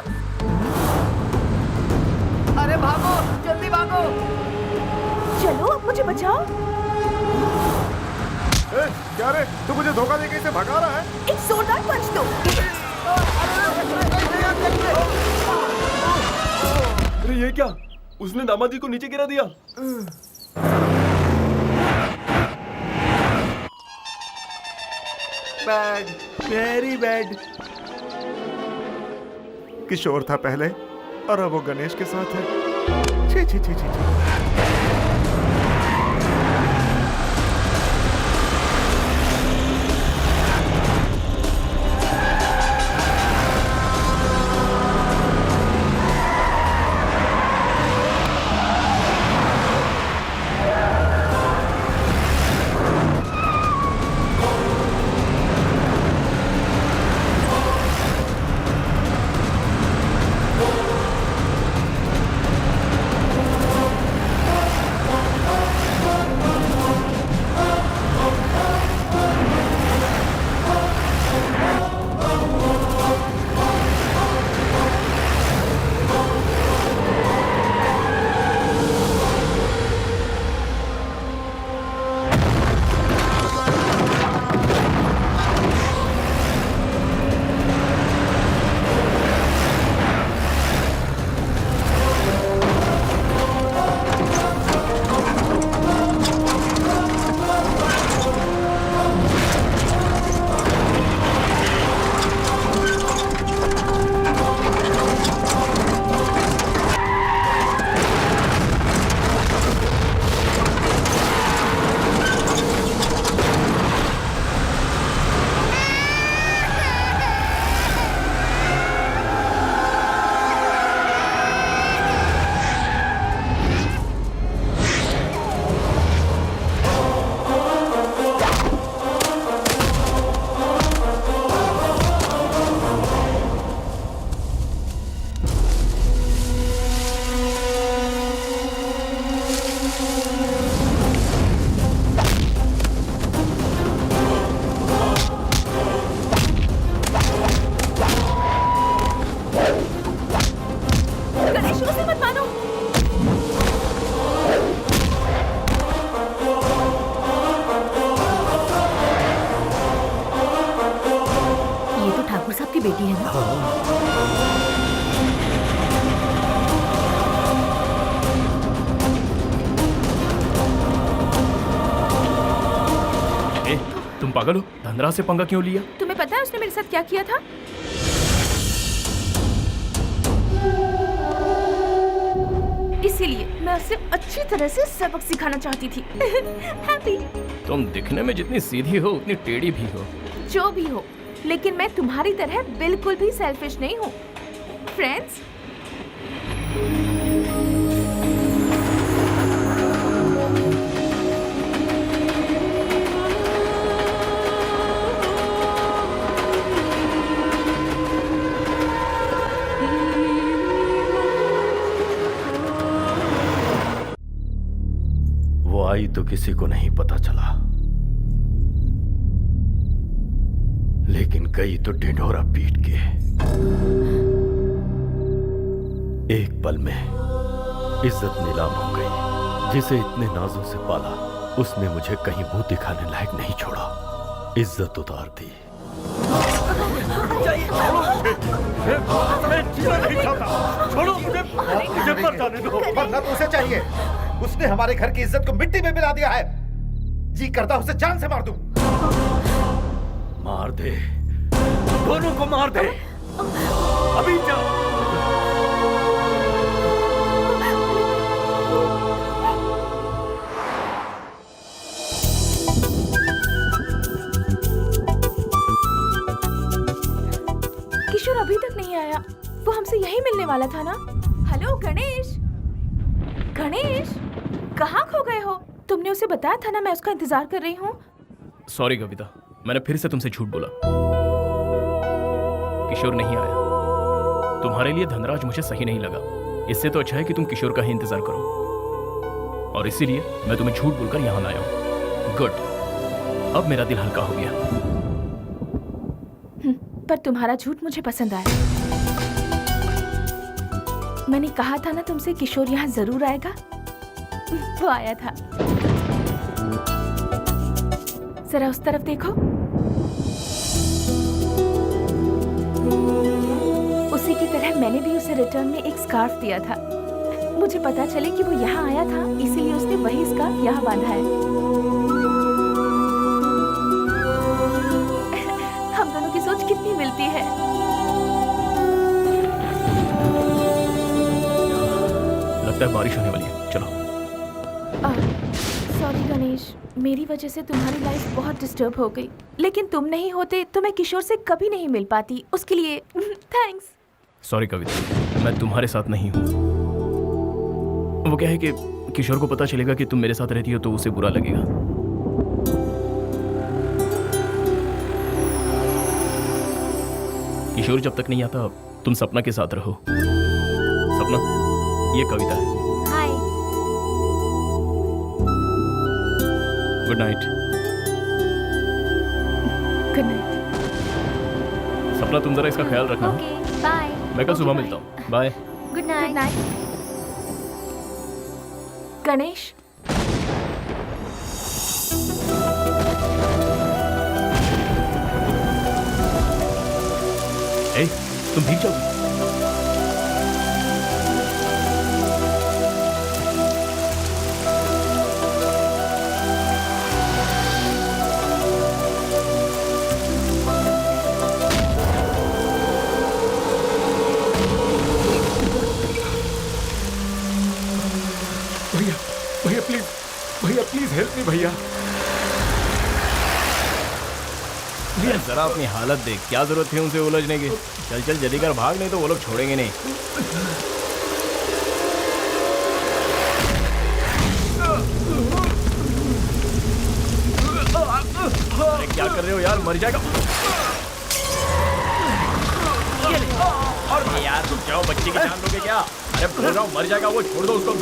अरे भागो, जल्दी भागो। चलो, अब मुझे बचाओ। क्या रे, तू मुझे धोखा देके इसे भगा रहा है? एक जोरदार पंच दो। अरे ये क्या? उसने दामाद जी को नीचे गिरा दिया। Bad, very bad. किशोर था पहले और अब वो गणेश के साथ है। छी छी छी छी छी। पागल हो? धनराज से पंगा क्यों लिया? तुम्हें पता है उसने मेरे साथ क्या किया था? इसीलिए मैं उसे अच्छी तरह से सबक सिखाना चाहती थी। हैप्पी। तुम दिखने में जितनी सीधी हो उतनी टेढ़ी भी हो। जो भी हो, लेकिन मैं तुम्हारी तरह बिल्कुल भी सेल्फिश नहीं हूँ। फ्रेंड्स, वो आई तो किसी को नहीं पता चला, लेकिन गई तो ढिंढोरा पीट के। एक पल में इज्जत नीलाम हो गई। जिसे इतने नाजों से पाला, उसने मुझे कहीं मुंह दिखाने लायक नहीं छोड़ा, इज्जत उतार दी। छोड़ो मुझे मर जाने दो। मरना तो उसे चाहिए। उसने हमारे घर की इज्जत को मिट्टी में मिला दिया है। जी करता उसे जान से मार दूं। मार दे, दोनों को मार दे, अभी जाओ। किशोर अभी तक नहीं आया। वो हमसे यही मिलने वाला था ना? हेलो गणेश, गणेश कहाँ खो गए हो? तुमने उसे बताया था ना मैं उसका इंतजार कर रही हूँ। सॉरी कविता, मैंने फिर से तुमसे झूठ बोला। किशोर नहीं आया। तुम्हारे लिए धनराज मुझे सही नहीं लगा। इससे तो अच्छा है कि तुम किशोर का ही इंतजार करो, और इसीलिए मैं तुम्हें झूठ बोलकर यहाँ लाया हूँ। गुड, अब मेरा दिल हल्का हो गया। पर तुम्हारा झूठ मुझे पसंद आया। मैंने कहा था ना तुमसे किशोर यहाँ जरूर आएगा। वो आया था। जरा उस तरफ देखो। उसी की तरह मैंने भी उसे रिटर्न में एक स्कार्फ दिया था। मुझे पता चले कि वो यहाँ आया था, इसीलिए उसने वही स्कार्फ यहाँ बांधा है। हम दोनों की सोच कितनी मिलती है। लगता है बारिश होने वाली है, चलो। सॉरी गणेश, मेरी वजह से तुम्हारी लाइफ बहुत डिस्टर्ब हो गई। लेकिन तुम नहीं होते तो मैं किशोर से कभी नहीं मिल पाती। उसके लिए थैंक्स। सॉरी कविता, मैं तुम्हारे साथ नहीं हूँ। वो क्या है कि किशोर को पता चलेगा कि तुम मेरे साथ रहती हो तो उसे बुरा लगेगा। किशोर जब तक नहीं आता तुम सपना के साथ रहो। सपना, ये कविता है। Hi. Good night. Good night. Sapna, तुम जरा इसका ख्याल रखना। Okay, bye. मैं कल सुबह मिलता हूँ। Bye. Good night. Good night. Ganesh, ए, तुम भीग जाओगी। भैया प्लीज हेल्प मी भैया। भैया जरा अपनी हालत देख, क्या जरूरत थी उनसे उलझने की। चल चल जल्दी कर, भाग, नहीं तो वो लोग छोड़ेंगे नहीं। अरे क्या कर रहे हो यार, मर जाएगा। और यार तुम जाओ, बच्चे की जान लोगे क्या? अरे बोल रहा हूँ मर जाएगा वो, छोड़ दो उसको।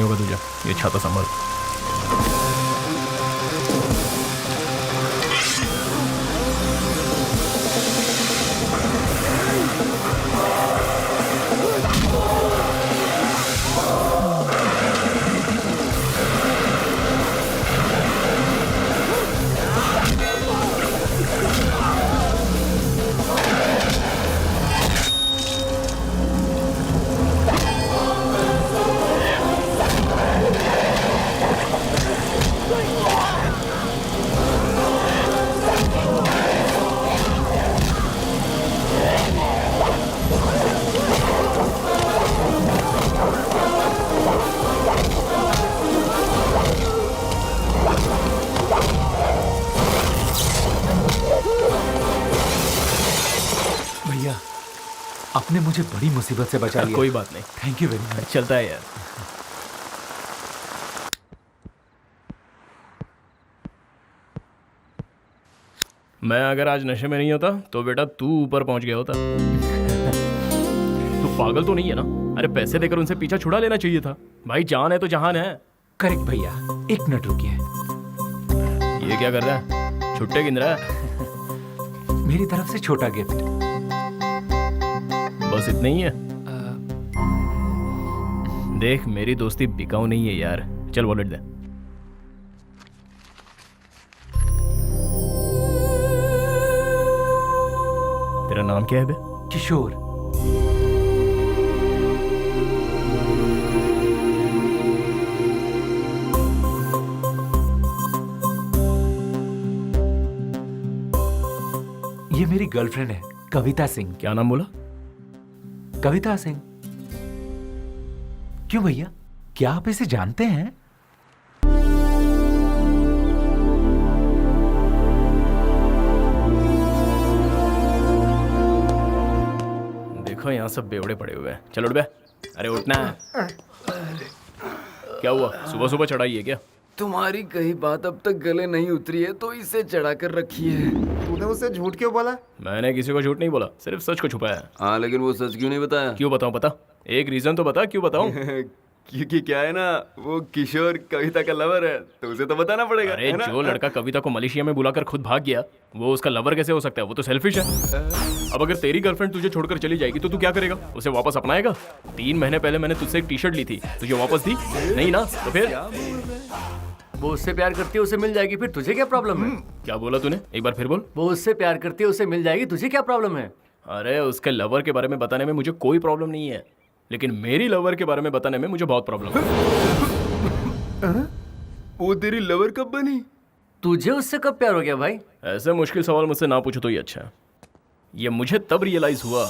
नहीं होगा तुझे। ये छाता संभाल। भैया आपने मुझे बड़ी मुसीबत से बचा लिया। कोई बात नहीं, थैंक यू वेरी मच। चलता है यार। मैं अगर आज नशे में नहीं होता तो बेटा तू ऊपर पहुंच गया होता। तू पागल तो नहीं है ना? अरे पैसे देकर उनसे पीछा छुड़ा लेना चाहिए था। भाई जान है तो जहान है। करेक्ट भैया, एक मिनट रुकिए। ये क्या कर रहा है? छुट्टे गिन रहा है? मेरी तरफ से छोटा गिफ्ट। बस इतना ही है? देख मेरी दोस्ती बिकाऊ नहीं है यार। चल वॉलेट दे। तेरा नाम क्या है बे? किशोर। ये मेरी गर्लफ्रेंड है, कविता सिंह। क्या नाम बोला? कविता सिंह। क्यों भैया, क्या आप इसे जानते हैं? देखो यहाँ सब बेवड़े पड़े हुए हैं। चलो उठ बे। अरे उठना है। क्या हुआ? सुबह सुबह चढ़ाई है क्या? तुम्हारी कही बात अब तक गले नहीं उतरी है तो इसे चढ़ा कर रखी है। तूने उसे झूठ क्यों बोला? मैंने किसी को झूठ नहीं बोला, सिर्फ सच को छुपाया। हाँ लेकिन वो सच क्यों नहीं बताया? क्यों बताऊं? पता एक रीजन तो बता, क्यों बताऊं? क्योंकि क्या है ना, वो किशोर कविता का लवर है तो उसे तो बताना पड़ेगा। अरे जो लड़का कविता को मलेशिया में बुलाकर खुद भाग गया वो उसका लवर कैसे हो सकता है? वो तो सेल्फिश है। अब अगर तेरी गर्लफ्रेंड तुझे छोड़कर चली जाएगी तो तू क्या करेगा? उसे वापस अपनाएगा? 3 महीने पहले मैंने तुझसे एक टी शर्ट ली थी, तुझे वापस दी नहीं ना? तो फिर वो उससे प्यार करती है, उसे मिल जाएगी, फिर तुझे क्या प्रॉब्लम है? क्या बोला तूने? एक बार फिर बोल। वो उससे प्यार करती है, उसे मिल जाएगी, तुझे क्या प्रॉब्लम है? अरे उसके लवर के बारे में बताने में मुझे कोई प्रॉब्लम नहीं है, लेकिन मेरी लवर के बारे में बताने में मुझे बहुत प्रॉब्लम है। वो तेरी लवर कब बनी? तुझे उससे कब प्यार हो गया भाई? ऐसे मुश्किल सवाल मुझसे ना पूछो तो ये अच्छा है। ये मुझे तब रियलाइज हुआ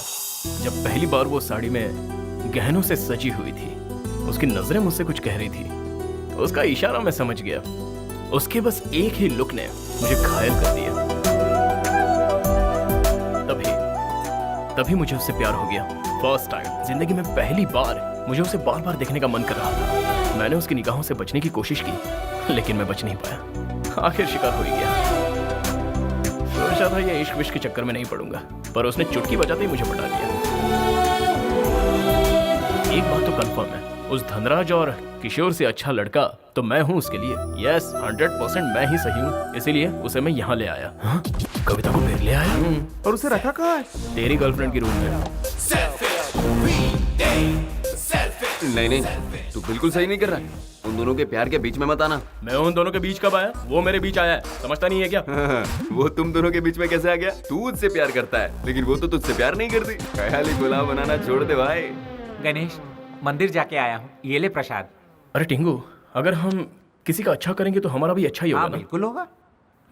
जब पहली बार वो साड़ी में गहनों से सजी हुई थी। उसकी नजरें मुझसे कुछ कह रही थी, उसका इशारा मैं समझ गया। उसके बस एक ही लुक ने मुझे घायल कर दिया। तभी मुझे उससे प्यार हो गया। फर्स्ट टाइम जिंदगी में पहली बार मुझे उसे बार बार देखने का मन कर रहा था। मैंने उसकी निगाहों से बचने की कोशिश की लेकिन मैं बच नहीं पाया। आखिर शिकार हो ही गया। सोचा था ये इश्क विश्क के चक्कर में नहीं पड़ूंगा, पर उसने चुटकी बजाते ही मुझे पटा दिया। एक बात तो कंफर्म है, उस धनराज और किशोर से अच्छा लड़का तो मैं हूँ उसके लिए। यस 100% मैं ही सही हूँ, इसीलिए उसे मैं यहाँ ले आया। हाँ? कविता को फिर ले आया। और उसे रखा कहाँ है? तेरी गर्लफ्रेंड की रूम में। नहीं तू बिल्कुल सही नहीं कर रहा है। उन दोनों के प्यार के बीच में मत आना। मैं उन दोनों के बीच कब आया? वो मेरे बीच आया है, समझता नहीं है क्या? वो तुम दोनों के बीच में कैसे आ गया? तू उससे प्यार करता है लेकिन वो तो तुझसे प्यार नहीं करती। ख्याली गुलाब बनाना छोड़ दे भाई। गणेश, मंदिर जाके आया हूँ, ये ले प्रसाद। अरे टिंगू, अगर हम किसी का अच्छा करेंगे तो हमारा भी अच्छा ही होगा ना? बिल्कुल होगा।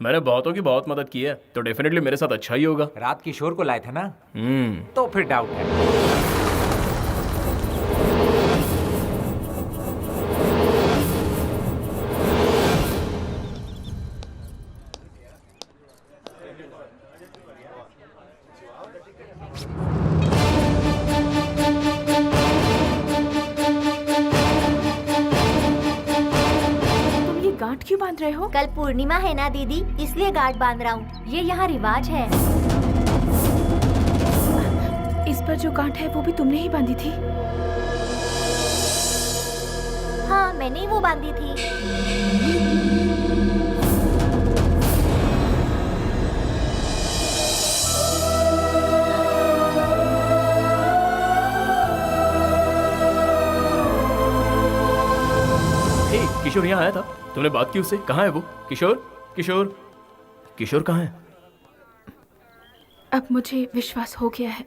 मैंने बहुतों की बहुत मदद की है तो डेफिनेटली मेरे साथ अच्छा ही होगा। रात किशोर को लाए थे ना, तो फिर डाउट है। गांठ क्यों बांध रहे हो? कल पूर्णिमा है ना दीदी, इसलिए गांठ बांध रहा हूँ। ये यहाँ रिवाज है। इस पर जो गांठ है वो भी तुमने ही बांधी थी? हाँ, मैंने ही वो बांधी थी। हे, किशोर यहाँ आया था? तुमने बात की उससे? कहाँ है वो? किशोर, किशोर, किशोर कहाँ है? अब मुझे विश्वास हो गया है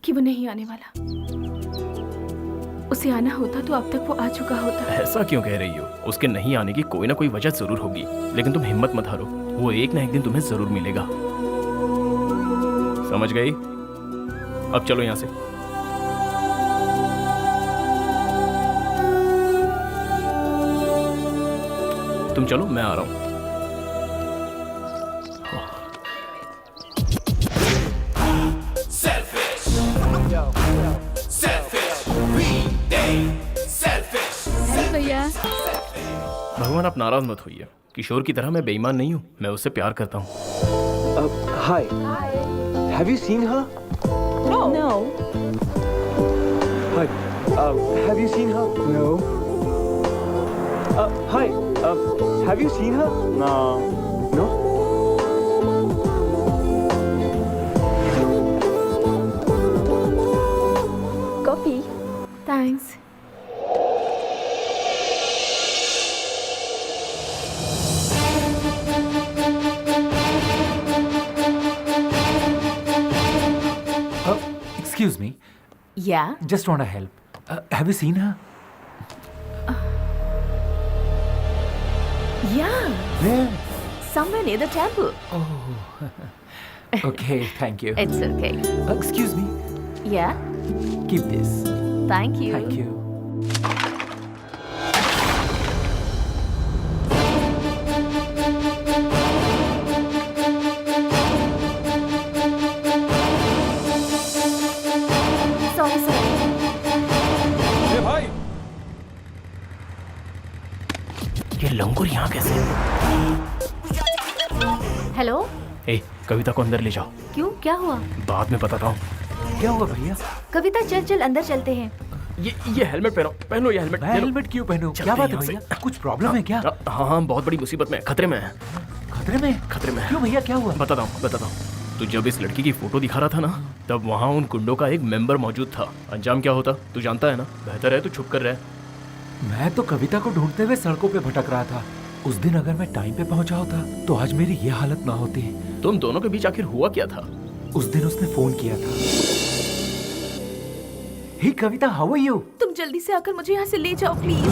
कि वो नहीं आने वाला। उसे आना होता तो अब तक वो आ चुका होता। ऐसा क्यों कह रही हो? उसके नहीं आने की कोई ना कोई वजह जरूर होगी, लेकिन तुम हिम्मत मत हारो, वो एक ना एक दिन तुम्हें जरूर मिलेगा। समझ गई? अब चलो यहाँ से। तुम चलो, मैं आ रहा हूँ। भैया भगवान, आप नाराज मत होइए। किशोर की तरह मैं बेईमान नहीं हूँ, मैं उससे प्यार करता हूँ। Hi, have you seen her? No. Hi, have you seen her? No. Hi, have you seen her? No. Coffee. Thanks. Excuse me. Yeah. Just want to help. Have you seen her? Yeah. Where? Somewhere near the temple. Oh. Okay, thank you. It's okay. Excuse me. Yeah. Keep this. Thank you. Thank you. Sorry, sorry. ए भाई, ये लंगूर यहाँ कैसे? Hello, ए, कविता को अंदर ले जाओ। क्यों, क्या हुआ? बाद में बताता हूँ। क्या हुआ भैया? कविता, चल चल अंदर चलते हैं। ये हेलमेट पहनो ये हेलमेट। मैं हेलमेट क्यों पहनूं? क्या बात है भैया? कुछ प्रॉब्लम है क्या? हाँ हाँ, बहुत बड़ी मुसीबत में, खतरे में है। खतरे में? खतरे में है। क्यों भैया, क्या हुआ? बताता हूँ। तू जब इस लड़की की फोटो दिखा रहा था ना, तब वहाँ उन गुंडों का एक मेंबर मौजूद था। अंजाम क्या होता तू जानता है ना? बेहतर है तू छुप कर रहे। मैं तो कविता को ढूंढते हुए सड़कों पे भटक रहा था। उस दिन अगर मैं टाइम पे पहुंचा होता तो आज मेरी ये हालत ना होती। तुम दोनों के बीच आखिर हुआ क्या था? उस दिन उसने फोन किया था। हे कविता, हाउ आर यू? तुम जल्दी से आकर मुझे यहाँ से ले जाओ प्लीज।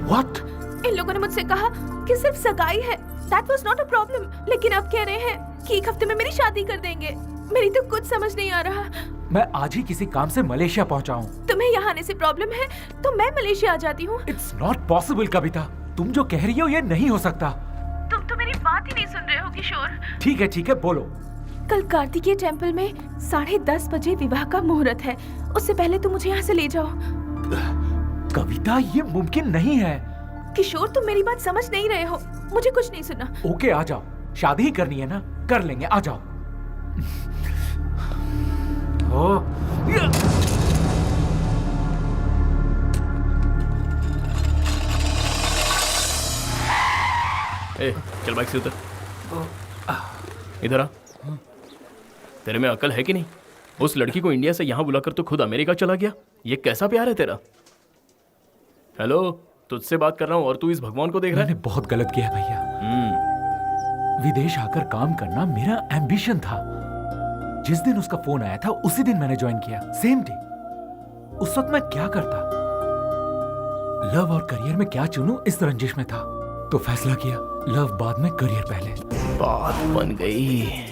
व्हाट? इन लोगों ने मुझसे कहा कि सिर्फ सगाई है, that was not a problem, लेकिन अब कह रहे हैं कि एक हफ्ते में मेरी शादी कर देंगे। मेरी तो कुछ समझ नहीं आ रहा। मैं आज ही किसी काम से मलेशिया पहुंचा हूँ। तुम्हें यहाँ आने से प्रॉब्लम है तो मैं मलेशिया आ जाती हूँ। इट्स नॉट पॉसिबल कविता, तुम जो कह रही हो ये नहीं हो सकता। तुम तो मेरी बात ही नहीं सुन रहे हो किशोर। ठीक है बोलो। कल कार्तिकेय टेम्पल में 10:30 बजे विवाह का मुहूर्त है, उससे पहले तुम मुझे यहाँ से ले जाओ। कविता, ये मुमकिन नहीं है। किशोर, तुम मेरी बात समझ नहीं रहे हो, मुझे कुछ नहीं सुना। ओके, आ जाओ, शादी ही करनी है ना, कर लेंगे, आ जाओ। ए, चल बाइक से उतर। इधर आ। तेरे में अकल है कि नहीं? उस लड़की को इंडिया से यहाँ बुलाकर तो खुद अमेरिका चला गया। ये कैसा प्यार है तेरा? हेलो, तुझसे बात कर रहा हूँ और तू इस भगवान को देख रहा है? मैंने बहुत गलत किया भैया। विदेश आकर काम करना मेरा एम्बिशन था। जिस दिन उसका फोन आया था उसी दिन मैंने ज्वाइन किया, सेम डे। उस वक्त मैं क्या करता, लव और करियर में क्या चुनूं, इस रंजिश में था। तो फैसला किया, लव बाद में, करियर पहले। बात बन गई।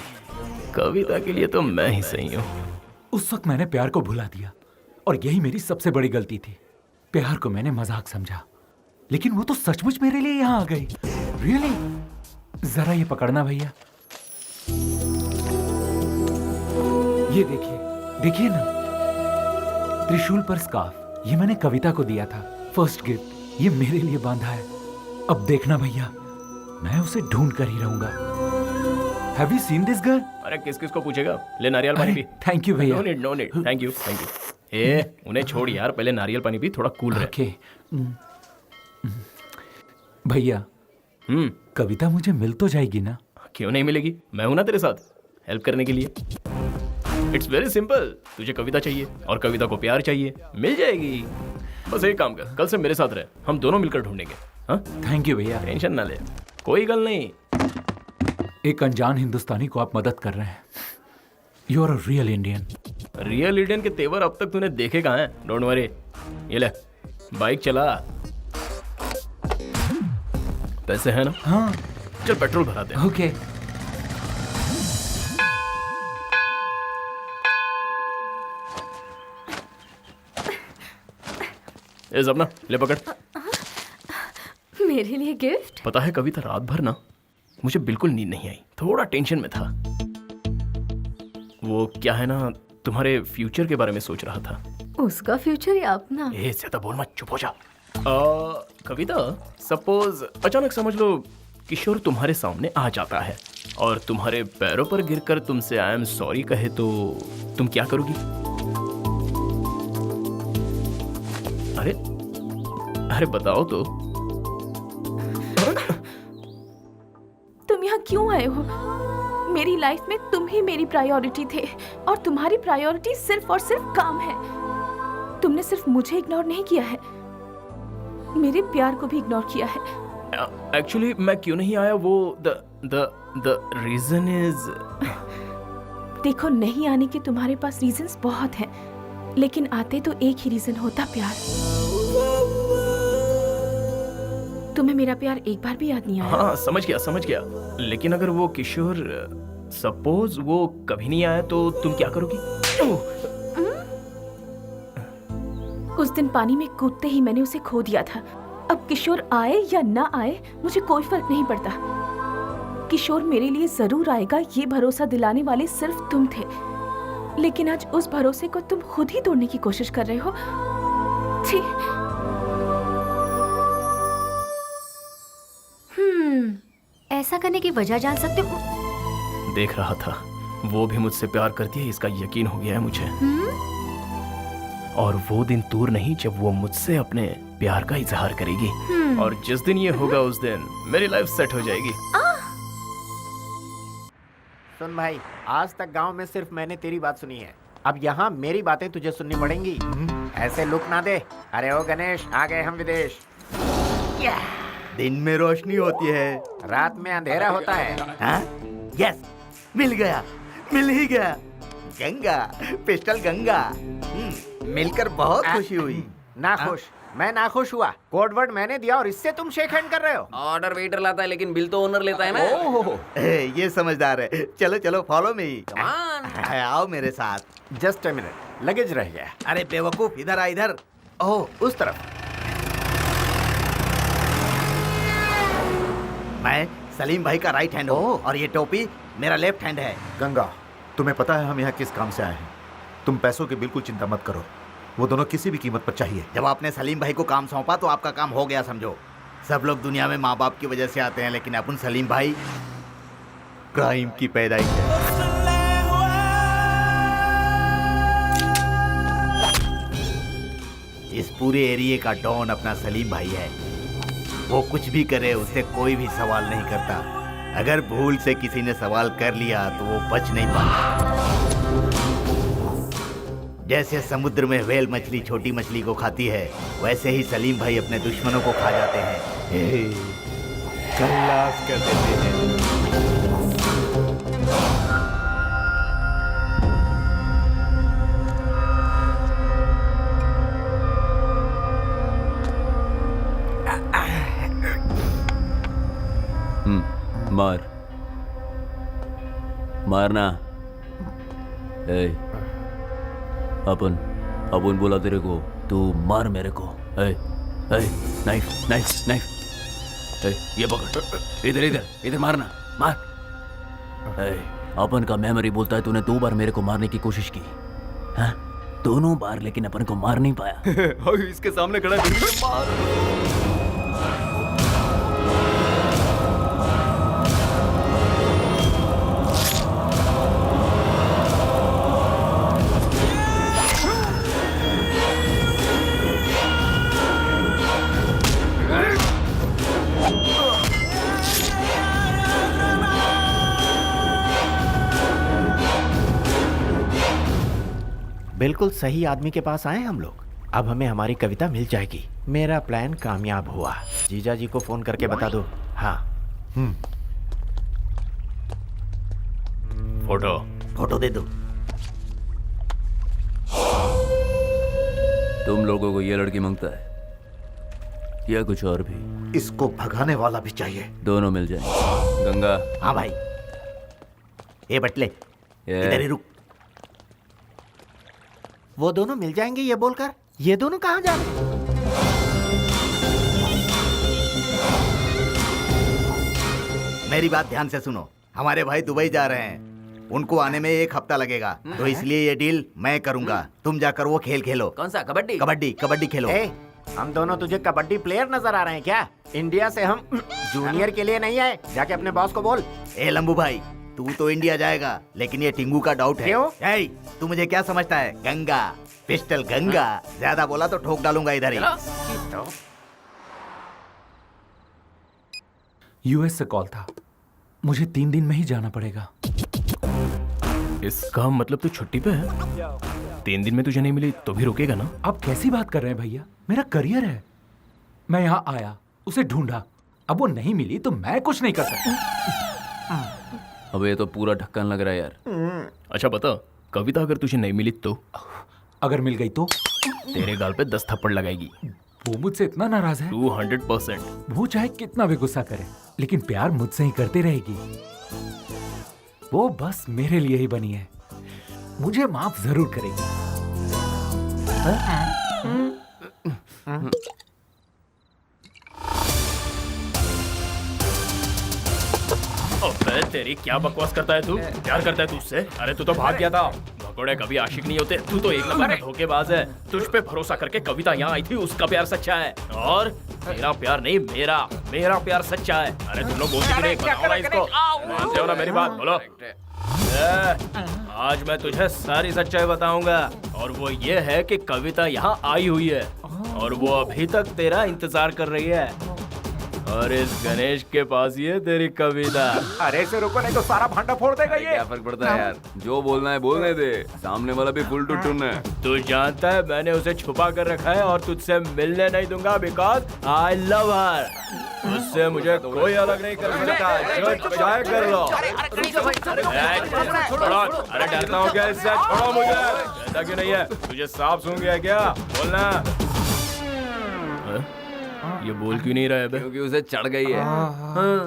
कविता के लिए तो मैं ही सही हूँ। उस वक्त मैंने प्यार को भुला दिया और यही मेरी सबसे बड़ी गलती थी। प्यार को मैंने मजाक समझा, लेकिन वो तो सचमुच मेरे लिए यहाँ आ गई। रियली? जरा ये पकड़ना भैया। ये देखिए ना, त्रिशूल पर स्कार्फ, ये मैंने कविता को दिया था, फर्स्ट गिफ्ट। ये मेरे लिए बांधा है। अब देखना भैया, मैं उसे ढूंढ कर ही रहूंगा। Have you seen this girl? अरे किस किस को पूछेगा? ले नारियल पानी पी। थैंक यू भैया। No need, thank you. उन्हें छोड़ यार, पहले नारियल पानी पी, थोड़ा कूल रहे। ओके भैया, कविता मुझे मिल तो जाएगी ना? क्यों नहीं मिलेगी, मैं हूं ना तेरे साथ हेल्प करने के लिए। इट्स वेरी सिंपल, तुझे कविता चाहिए और कविता को प्यार चाहिए, मिल जाएगी। बस एक काम कर, कल से मेरे साथ रहे, हम दोनों मिलकर ढूंढेंगे। हाँ, थैंक यू भैया। टेंशन ना ले, कोई गल नहीं। एक अनजान हिंदुस्तानी को आप मदद कर रहे हैं। You are a real Indian. Real Indian के तेवर अब तक तूने देखे कहाँ हैं? डोंट वरी, ये ले बाइक चला। पैसे हैं ना? हाँ, चल पेट्रोल भरा दे। ओके। ए सपना, ले पकड़। मेरे लिए गिफ्ट? पता है कविता, रात भर ना मुझे बिल्कुल नींद नहीं आई, थोड़ा टेंशन में था। वो क्या है ना, तुम्हारे फ्यूचर के बारे में सोच रहा था। उसका फ्यूचर या अपना? ज्यादा बोल मत, चुप हो जा। कविता, सपोज अचानक समझ लो किशोर तुम्हारे सामने आ जाता है और तुम्हारे पैरों पर गिरकर तुमसे आई एम सॉरी कहे तो तुम क्या करोगी? अरे अरे बताओ तो। तुम यहाँ क्यों आए हो? मेरी लाइफ में तुम ही मेरी प्रायोरिटी थे और तुम्हारी प्रायोरिटी सिर्फ और सिर्फ काम है। तुमने सिर्फ मुझे इग्नोर नहीं किया है, मेरे प्यार को भी इग्नोर किया है। एक्चुअली मैं क्यों नहीं आया, वो द रीजन इज। देखो, नहीं आने के तुम्हारे पास रीजंस बहुत हैं, लेकिन आते तो एक ही रीजन होता, प्यार। तुम्हें मेरा प्यार एक बार भी याद नहीं आया? हाँ समझ गया, लेकिन अगर वो किशोर सपोज वो कभी नहीं आया तो तुम क्या करोगी? उस दिन पानी में कूदते ही मैंने उसे खो दिया था। अब किशोर आए या ना आए मुझे कोई फर्क नहीं पड़ता। किशोर मेरे लिए जरूर आएगा, ये भरोसा दिलाने वाले सिर्फ तुम थे, लेकिन आज उस भरोसे को तुम खुद ही तोड़ने की कोशिश कर रहे हो। छी। ऐसा करने की वजह जान सकते हो? देख रहा था, वो भी मुझसे प्यार करती है, इसका यकीन हो गया है मुझे। और वो दिन दूर नहीं जब वो मुझसे अपने प्यार का इजहार करेगी, और जिस दिन ये होगा उस दिन मेरी लाइफ सेट हो जाएगी। सुन भाई, आज तक गांव में सिर्फ मैंने तेरी बात सुनी है, अब यहाँ मेरी बातें तुझे सुननी पड़ेंगी। ऐसे लुक ना दे। अरे ओ गणेश, आ गए हम विदेश। दिन में रोशनी होती है, रात में अंधेरा होता है। हाँ? यस, मिल गया, मिल ही गया। गंगा, पिस्टल गंगा। मिलकर बहुत खुशी हुई। ना खुश, मैं ना खुश हुआ। कोड वर्ड मैंने दिया और इससे तुम शेक हैंड कर रहे हो। ऑर्डर वेटर लाता है लेकिन बिल तो ओनर लेता है ना। ओह, ये समझदार है। चलो चलो, फॉलो मी। आओ मेरे साथ। जस्ट अ मिनट, लगेज रह गया। अरे बेवकूफ, इधर आ, इधर। ओह, उस तरफ। मैं सलीम भाई का राइट हैंड हूँ और ये टोपी मेरा लेफ्ट हैंड है। गंगा, तुम्हें पता है हम यहाँ किस काम से आए हैं? तुम पैसों की बिल्कुल चिंता मत करो, वो दोनों किसी भी कीमत पर चाहिए। जब आपने सलीम भाई को काम सौंपा तो आपका काम हो गया समझो। सब लोग दुनिया में माँ बाप की वजह से आते हैं, लेकिन अपन सलीम भाई क्राइम की पैदाइश है। इस पूरे एरिया का डॉन अपना सलीम भाई है। वो कुछ भी करे, उससे कोई भी सवाल नहीं करता। अगर भूल से किसी ने सवाल कर लिया तो वो बच नहीं पाता। जैसे समुद्र में व्हेल मछली छोटी मछली को खाती है, वैसे ही सलीम भाई अपने दुश्मनों को खा जाते हैं। खल्लास कर देते हैं। मार मारना। अपन बोला तेरे को, तू मार मेरे को। नाइफ नाइफ नाइफ, ये पकड़, इधर इधर इधर मारना, मार। अपन का मेमोरी बोलता है तूने 2 बार मेरे को मारने की कोशिश की, हाँ? दोनों बार, लेकिन अपन को मार नहीं पाया। इसके सामने खड़ा है, मार। बिल्कुल सही आदमी के पास आए हम लोग। अब हमें हमारी कविता मिल जाएगी। मेरा प्लान कामयाब हुआ। जीजा जी को फोन करके बता दो। हाँ। फोटो दे दो। तुम लोगों को ये लड़की मांगता है या कुछ और भी? इसको भगाने वाला भी चाहिए। दोनों मिल जाए। गंगा। हाँ भाई। ए बटले, इधर ही रुक। वो दोनों मिल जाएंगे ये बोलकर ये दोनों कहाँ जा रहे हैं? मेरी बात ध्यान से सुनो। हमारे भाई दुबई जा रहे हैं, उनको आने में 1 हफ्ता लगेगा, तो इसलिए ये डील मैं करूंगा। तुम जाकर वो खेल खेलो। कौन सा? कबड्डी? कबड्डी कबड्डी खेलो। हम दोनों तुझे कबड्डी प्लेयर नजर आ रहे हैं क्या? इंडिया से हम जूनियर के लिए नहीं आए। जाके अपने बॉस को बोल। ए लंबू भाई, तू तो इंडिया जाएगा, लेकिन ये टिंगू का डाउट है। क्यों? तू मुझे क्या समझता है? गंगा, पिस्टल गंगा। ज्यादा बोला तो ठोक डालूंगा इधर ही। यूएस से कॉल था, मुझे 3 दिन में ही जाना पड़ेगा। इसका मतलब तू छुट्टी पे है? 3 दिन में तुझे नहीं मिली तो भी रुकेगा ना? आप कैसी बात कर रहे हैं भैया? मेरा करियर है। मैं यहाँ आया, उसे ढूंढा, अब वो नहीं मिली तो मैं कुछ नहीं कर सकता। अब ये तो पूरा ढक्कन लग रहा है यार। अच्छा बता, कविता अगर तुझे नहीं मिली तो? अगर मिल गई तो? तेरे गाल पे 10 थप्पड़ लगाएगी। वो मुझसे इतना नाराज है? 200%। वो चाहे कितना भी गुस्सा करे, लेकिन प्यार मुझसे ही करती रहेगी। वो बस मेरे लिए ही बनी है, मुझे माफ जरूर करेगी। अबे तेरी क्या बकवास करता है तू? प्यार करता है तू उससे? अरे तू तो भाग गया था। भगोड़े कभी आशिक नहीं होते। तू तो एक नंबर का धोखेबाज है। तुझ पे भरोसा करके कविता यहाँ आई थी, उसका प्यार सच्चा है। और तेरा प्यार नहीं, मेरा प्यार सच्चा है। अरे तुम लोग बोलते नहीं, बताओ ना इसको। मानते हो ना मेरी बात? बोलो। आज मैं तुझे सारी सच्चाई बताऊंगा, और वो ये है कि कविता यहाँ आई हुई है और वो अभी तक तेरा इंतजार कर रही है। और इस गणेश के पास ये तेरी कविता। अरे इसे रुको नहीं तो सारा भांडा फोड़ देगा ये। क्या फर्क पड़ता है यार, जो बोलना है बोलने दे। सामने वाला भी फुल टू टून है। तू जानता है मैंने उसे छुपा कर रखा है और तुझसे मिलने नहीं दूंगा, बिकॉज आई लव हर। उससे मुझे कोई अलग नहीं कर सकता, जो चाहे कर लो। अरे डरता हूँ क्या इससे? छोड़ो मुझे। ऐसा क्यों नहीं है? तुझे सांप सूंघ गया क्या? बोलना। ये बोल क्यों नहीं रहा है? क्योंकि उसे चढ़ गई है।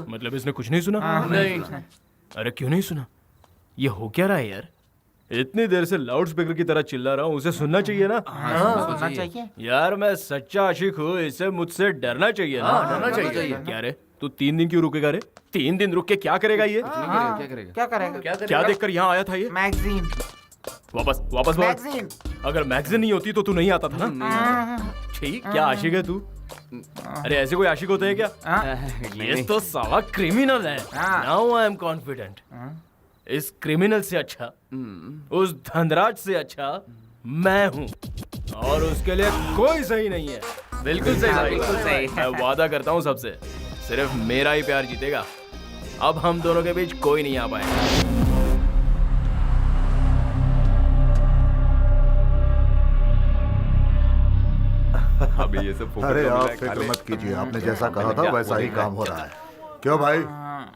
मतलब इसने कुछ नहीं सुना? नहीं। अरे क्यों नहीं सुना? ये हो क्या रहा है यार? इतनी देर से लाउड स्पीकर की तरह चिल्ला रहा हूँ, उसे सुनना चाहिए ना? सुनना चाहिए यार मैं सच्चा आशिक हूँ, इसे मुझसे डरना चाहिए ना? डरना चाहिए। क्या रे, तू 3 दिन क्यों रुकेगा रे? 3 दिन रुक के क्या करेगा ये? क्या करेगा? क्या देखकर यहाँ आया था ये? मैगजीन। वापस बोल। मैगजीन। अगर मैगजीन नहीं होती तो तू नहीं आता था ना? ठीक, क्या आशिक है तू? अरे ऐसे कोई आशिक होते हैं क्या? ये तो साला क्रिमिनल है। Now I am confident. इस क्रिमिनल से अच्छा, उस धनराज से अच्छा मैं हूँ, और उसके लिए कोई सही नहीं है। बिल्कुल सही भाई, बिल्कुल सही। मैं वादा करता हूँ सबसे, सिर्फ मेरा ही प्यार जीतेगा। अब हम दोनों के बीच कोई नहीं आ पाएगा। अभी ये सब अरे आप फिक्र मत कीजिए, आपने जैसा कहा था वैसा ही काम हो रहा है। क्यों भाई,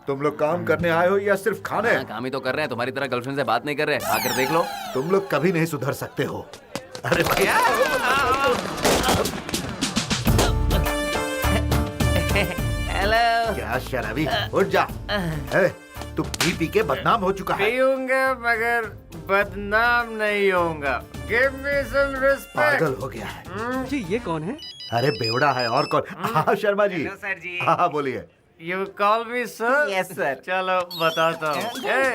तुम लोग काम करने आए हो या सिर्फ खाने? काम ही तो कर रहे हैं, तुम्हारी तरह गर्लफ्रेंड से बात नहीं कर रहे। आकर देख लो। तुम लोग कभी नहीं सुधर सकते हो। अरे भाई हेलो। क्या शराबी, उठ जा। तू पी के बदनाम हो चुका है। पीऊंगा मगर बदनाम नहीं होऊंगा। Give me some respect। पागल हो गया है। जी ये कौन है? अरे बेवड़ा है और कौन? हाँ शर्मा जी। Hello, sir जी। हाँ बोलिए। You call me sir? Yes sir। चलो बताता हूँ। Hey,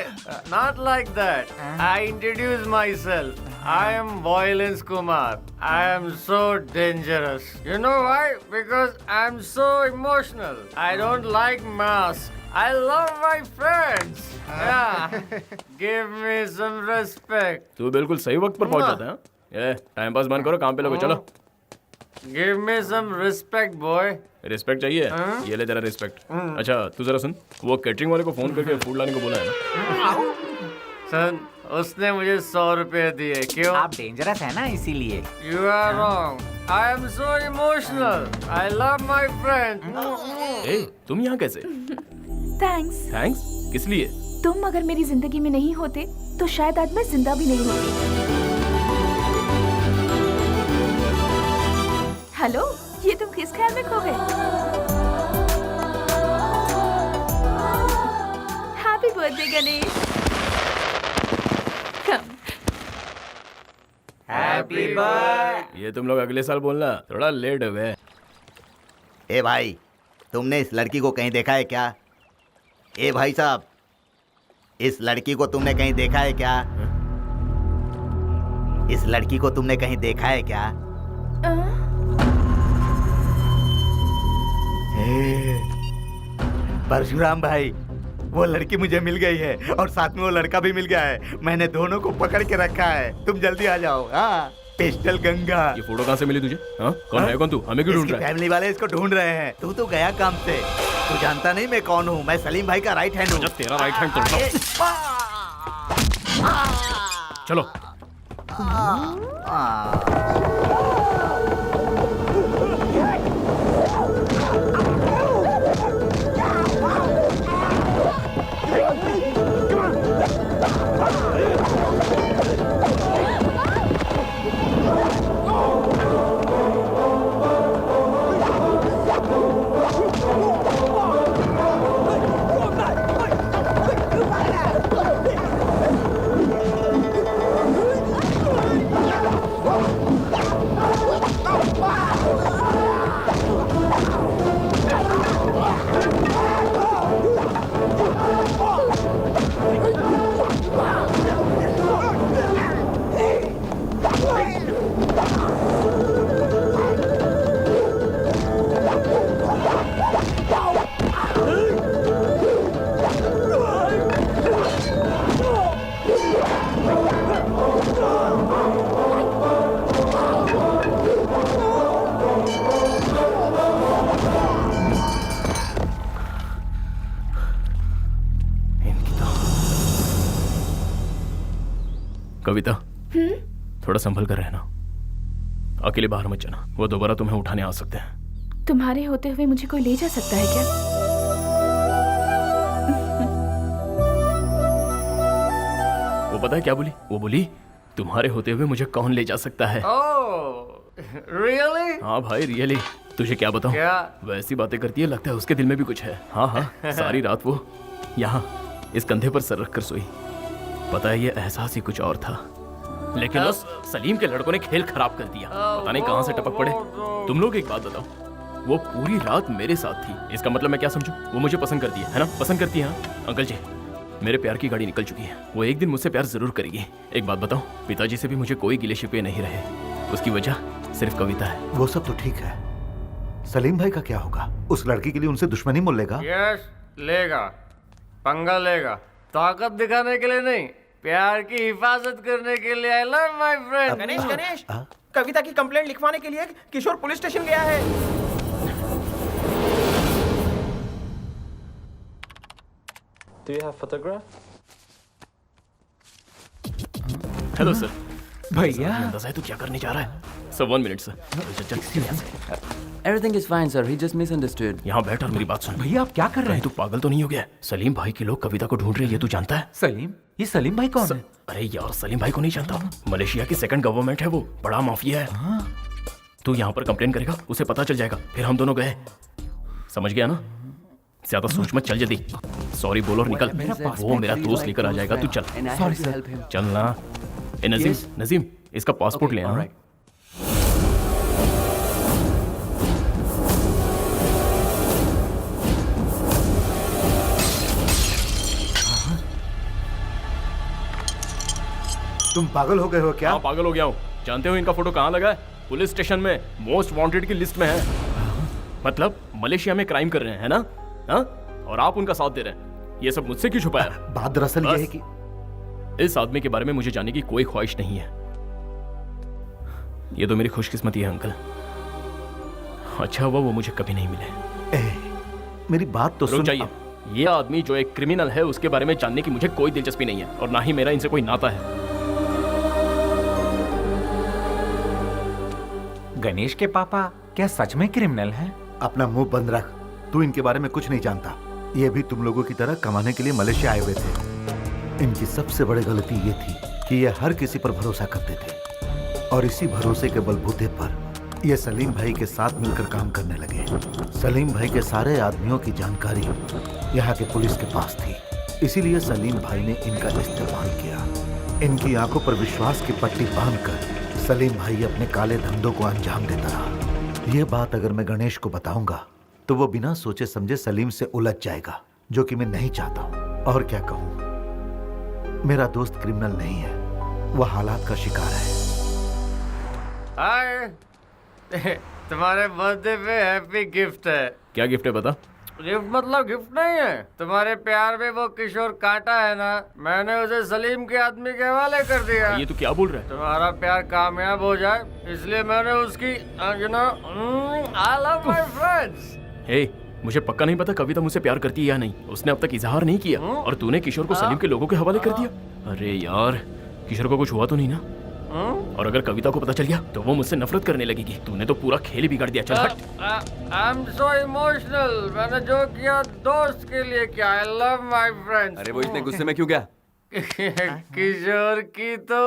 not like that। I introduce myself। I am Violence Kumar। I am so dangerous। You know why? Because I am so emotional। I don't like masks। I love my friends। Yeah। Give me some respect। तू बिल्कुल सही वक्त पर पहुंच जाता है। ये time pass बंद करो, काम पे लगो। चलो। Give me some respect boy। Respect चाहिए? ये ले तेरा रिस्पेक्ट। अच्छा तू जरा सुन, वो कैटरिंग वाले को फोन करके फूड लाने को बोला है ना? सन उसने मुझे 100 रुपए दिए। क्यों? आप डेंजरस है ना इसीलिए। You are wrong. I am so emotional. I love my friend. ए, तुम यहाँ कैसे? थैंक्स। थैंक्स किस लिए? तुम अगर मेरी जिंदगी में नहीं होते तो शायद आज मैं जिंदा भी नहीं होती। हेलो, ये तुम किस ख्याल में खो गए? Happy birthday Ganesh. Come. Happy birthday. ये तुम लोग अगले साल बोलना, थोड़ा लेट हो गए। ए भाई, तुमने इस लड़की को कहीं देखा है क्या? ए भाई साहब, इस लड़की को तुमने कहीं देखा है क्या? इस लड़की को तुमने कहीं देखा है क्या? परशुराम भाई, वो लड़की मुझे मिल गई है और साथ में वो लड़का भी मिल गया है। मैंने दोनों को पकड़ के रखा है। तुम जल्दी आ जाओ। हाँ, पिस्टल गंगा। ये फोटो कहाँ से मिली तुझे? हाँ? कौन है? कौन तू? हमें क्यों ढूंढ रहा है? फैमिली वाले इसको ढूंढ रहे हैं। तू तो गया काम से। तू जानता नहीं मैं कौन हूँ? मैं सलीम भाई का राइट हैंड हूँ। तेरा राइट हैंड तोड़ना। चलो। कविता, थोड़ा संभल कर रहना। अकेले बाहर मत जाना, वो दोबारा तुम्हें उठाने आ सकते हैं। तुम्हारे होते हुए मुझे कोई ले जा सकता है क्या? वो पता है क्या बोली? वो बोली तुम्हारे होते हुए मुझे कौन ले जा सकता है। रियली? हाँ भाई रियली। तुझे क्या बताऊं? क्या? वैसी बातें करती है, लगता है उसके दिल में भी कुछ है। हाँ हाँ, सारी रात वो यहाँ इस कंधे पर सर रख कर सोई। पता है ये एहसास ही कुछ और था, लेकिन उस सलीम के लड़कों ने खेल खराब कर दिया। पता नहीं कहां से टपक पड़े। तुम लोग एक बात बताओ, वो पूरी रात मेरे साथ थी, इसका मतलब मैं क्या समझूं? वो मुझे पसंद करती है ना? पसंद करती है। हाँ अंकल जी, मेरे प्यार की गाड़ी निकल चुकी है। वो एक दिन मुझसे प्यार जरूर करेगी। एक बात बताओ, पिताजी से भी मुझे कोई गिले शिकवे नहीं रहे। उसकी वजह सिर्फ कविता है। वो सब तो ठीक है, सलीम भाई का क्या होगा? उस लड़की के लिए उनसे दुश्मनी मोल लेगा? यस, लेगा, पंगा लेगा। ताकत दिखाने के लिए नहीं, प्यार की हिफाजत करने के लिए। I love my friend. Ganesh, Ganesh, Kavita की कंप्लेंट लिखवाने के लिए किशोर पुलिस स्टेशन गया है। Do you have photograph? Hello sir. भैया, अंदाजा है तू क्या करने जा रहा है? Sir 1 minute sir. Everything is fine, sir. He just misunderstood. यहाँ बैठ और मेरी बात सुन। भैया आप क्या कर रहे हैं? तू पागल तो नहीं हो गया? सलीम भाई के लोग कविता को ढूंढ रहे हैं, ये तू जानता है? सलीम? ये सलीम भाई कौन है? अरे यार, सलीम भाई को नहीं जानता? मलेशिया की सेकंड गवर्नमेंट है, वो बड़ा माफिया है। तू यहाँ पर कंप्लेन करेगा, उसे पता चल जाएगा, फिर हम दोनों गए। समझ गया ना? ज्यादा सोच मत, चल जल्दी। सॉरी बोल और निकल। वो मेरा दोस्त लेकर आ जाएगा, तू चल। Sorry sir. चल ना। ए नजीम, नजीम इसका पासपोर्ट ले आ। तुम पागल हो गए हो क्या? हाँ पागल हो गया हूँ। जानते हो इनका फोटो कहाँ लगा है? पुलिस स्टेशन में, मोस्ट वांटेड की लिस्ट में है। मतलब मलेशिया में क्राइम कर रहे हैं, है ना? हाँ? और आप उनका साथ दे रहे हैं। ये सब मुझसे क्यों छुपाया? बात दरअसल ये है कि इस आदमी के बारे में मुझे जानने की कोई ख्वाहिश नहीं है। ये तो मेरी खुशकिस्मती है अंकल। अच्छा हुआ वो मुझे कभी नहीं मिले। मेरी बात तो रुक सुन। जाइए। ये आदमी जो एक क्रिमिनल है उसके बारे में जानने की मुझे कोई दिलचस्पी नहीं है और ना ही मेरा इनसे कोई नाता है। गणेश के पापा क्या सच में क्रिमिनल हैं? अपना मुंह बंद रख, तू इनके बारे में कुछ नहीं जानता। ये भी तुम लोगों की तरह कमाने के लिए मलेशिया आए हुए थे। इनकी सबसे बड़ी गलती ये थी कि ये हर किसी पर भरोसा करते थे और इसी भरोसे के बलबूते पर ये सलीम भाई के साथ मिलकर काम करने लगे। सलीम भाई के सारे आदमियों की जानकारी यहाँ के पुलिस के पास थी, इसीलिए सलीम भाई ने इनका इस्तेमाल किया। इनकी आंखों पर विश्वास की पट्टी बांधकर सलीम भाई अपने काले धंधों को अंजाम देता रहा। ये बात अगर मैं गणेश को बताऊंगा तो वो बिना सोचे समझे सलीम से उलझ जाएगा, जो कि मैं नहीं चाहता हूँ। और क्या कहूँ, मेरा दोस्त क्रिमिनल नहीं है, वह हालात का शिकार है। हाय, तुम्हारे बर्थडे पे हैप्पी गिफ्ट है। क्या गिफ्ट है बता? गिफ्ट मतलब गिफ्ट नहीं है, तुम्हारे प्यार में वो किशोर कांटा है ना, मैंने उसे सलीम के आदमी के हवाले कर दिया। ये तू क्या बोल रहा है? तुम्हारा प्यार कामयाब हो जाए इसलिए मैंने उसकी you know I love my friends. Hey, मुझे पक्का नहीं पता कविता मुझसे प्यार करती है या नहीं। उसने अब तक इजहार नहीं किया और तूने किशोर को सलीम के लोगों के हवाले कर दिया। अरे यार, किशोर को कुछ हुआ तो नहीं ना? और अगर कविता को पता चल गया तो वो मुझसे नफरत करने लगेगी। तूने तो पूरा खेल ही बिगाड़ दिया। चल हट। आई एम सो इमोशनल। मैंने जो किया दोस्त के लिए किया। आई लव माय फ्रेंड्स। अरे वो इतने गुस्से में क्यों गया? किशोर की तो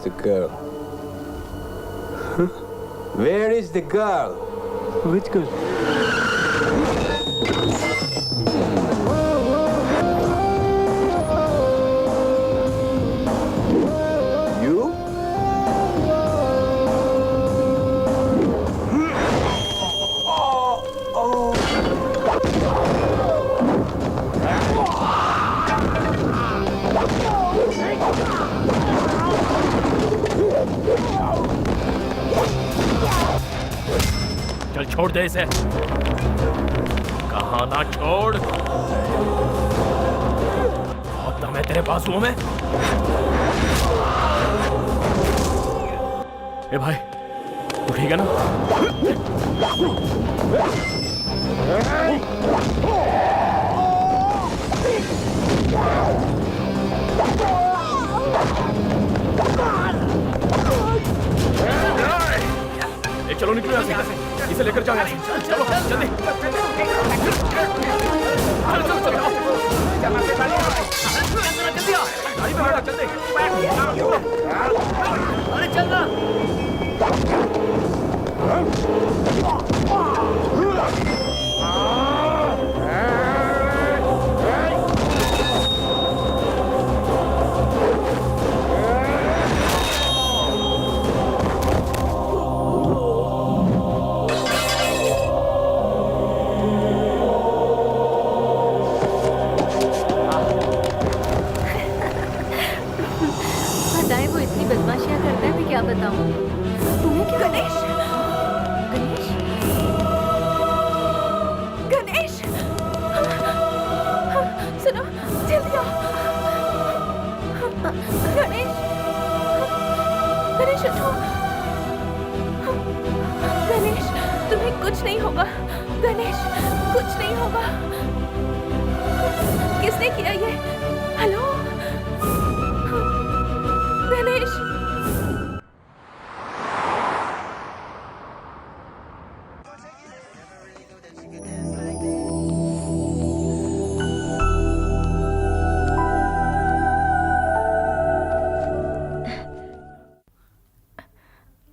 the girl? Huh? Where is the girl? Which girl? You? चल छोड़ दे इसे। कहा ना छोड़। बहुत दम है तेरे बाजुओं में। ए भाई, तू ठीक है ना? चलो निकलो यहाँ से। इसे लेकर जाओ यहाँ से। चलो जल्दी। अरे चलना। बदमाशियां करता है, मैं क्या बताऊं? तुम्हें क्या? गणेश, गणेश, गणेश, सुनो, जल्दी आओ। गणेश, गणेश उठो। गणेश, तुम्हें कुछ नहीं होगा। गणेश, कुछ नहीं होगा। किसने किया ये? हेलो गणेश।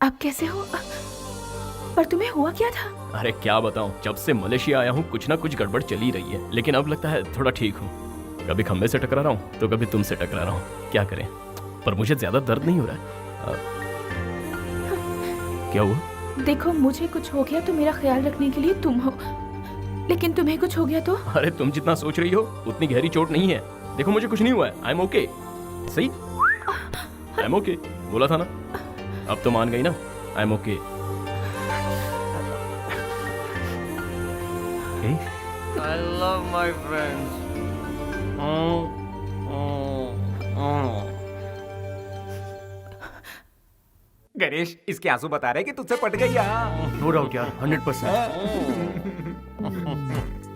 आप कैसे हो? पर तुम्हें हुआ क्या था? अरे क्या बताऊं, जब से मलेशिया आया हूँ कुछ ना कुछ गड़बड़ चली रही है, लेकिन अब लगता है थोड़ा ठीक हूँ। कभी खंबे से टकरा रहा हूँ तो कभी तुमसे टकरा रहा हूँ, क्या करें। पर मुझे ज्यादा दर्द नहीं हो रहा है। क्या हुआ? देखो, मुझे कुछ हो गया तो मेरा ख्याल रखने के लिए तुम हो, लेकिन तुम्हें कुछ हो गया तो? अरे तुम जितना सोच रही हो उतनी गहरी चोट नहीं है। देखो मुझे कुछ नहीं हुआ है, आई एम ओके। सही, आई एम ओके बोला था ना। अब तो मान गई ना, I am okay. I love my friends. Ganesh, इसके आंसू बता रहे कि तुझसे पट गई। नो डाउट यार, 100%।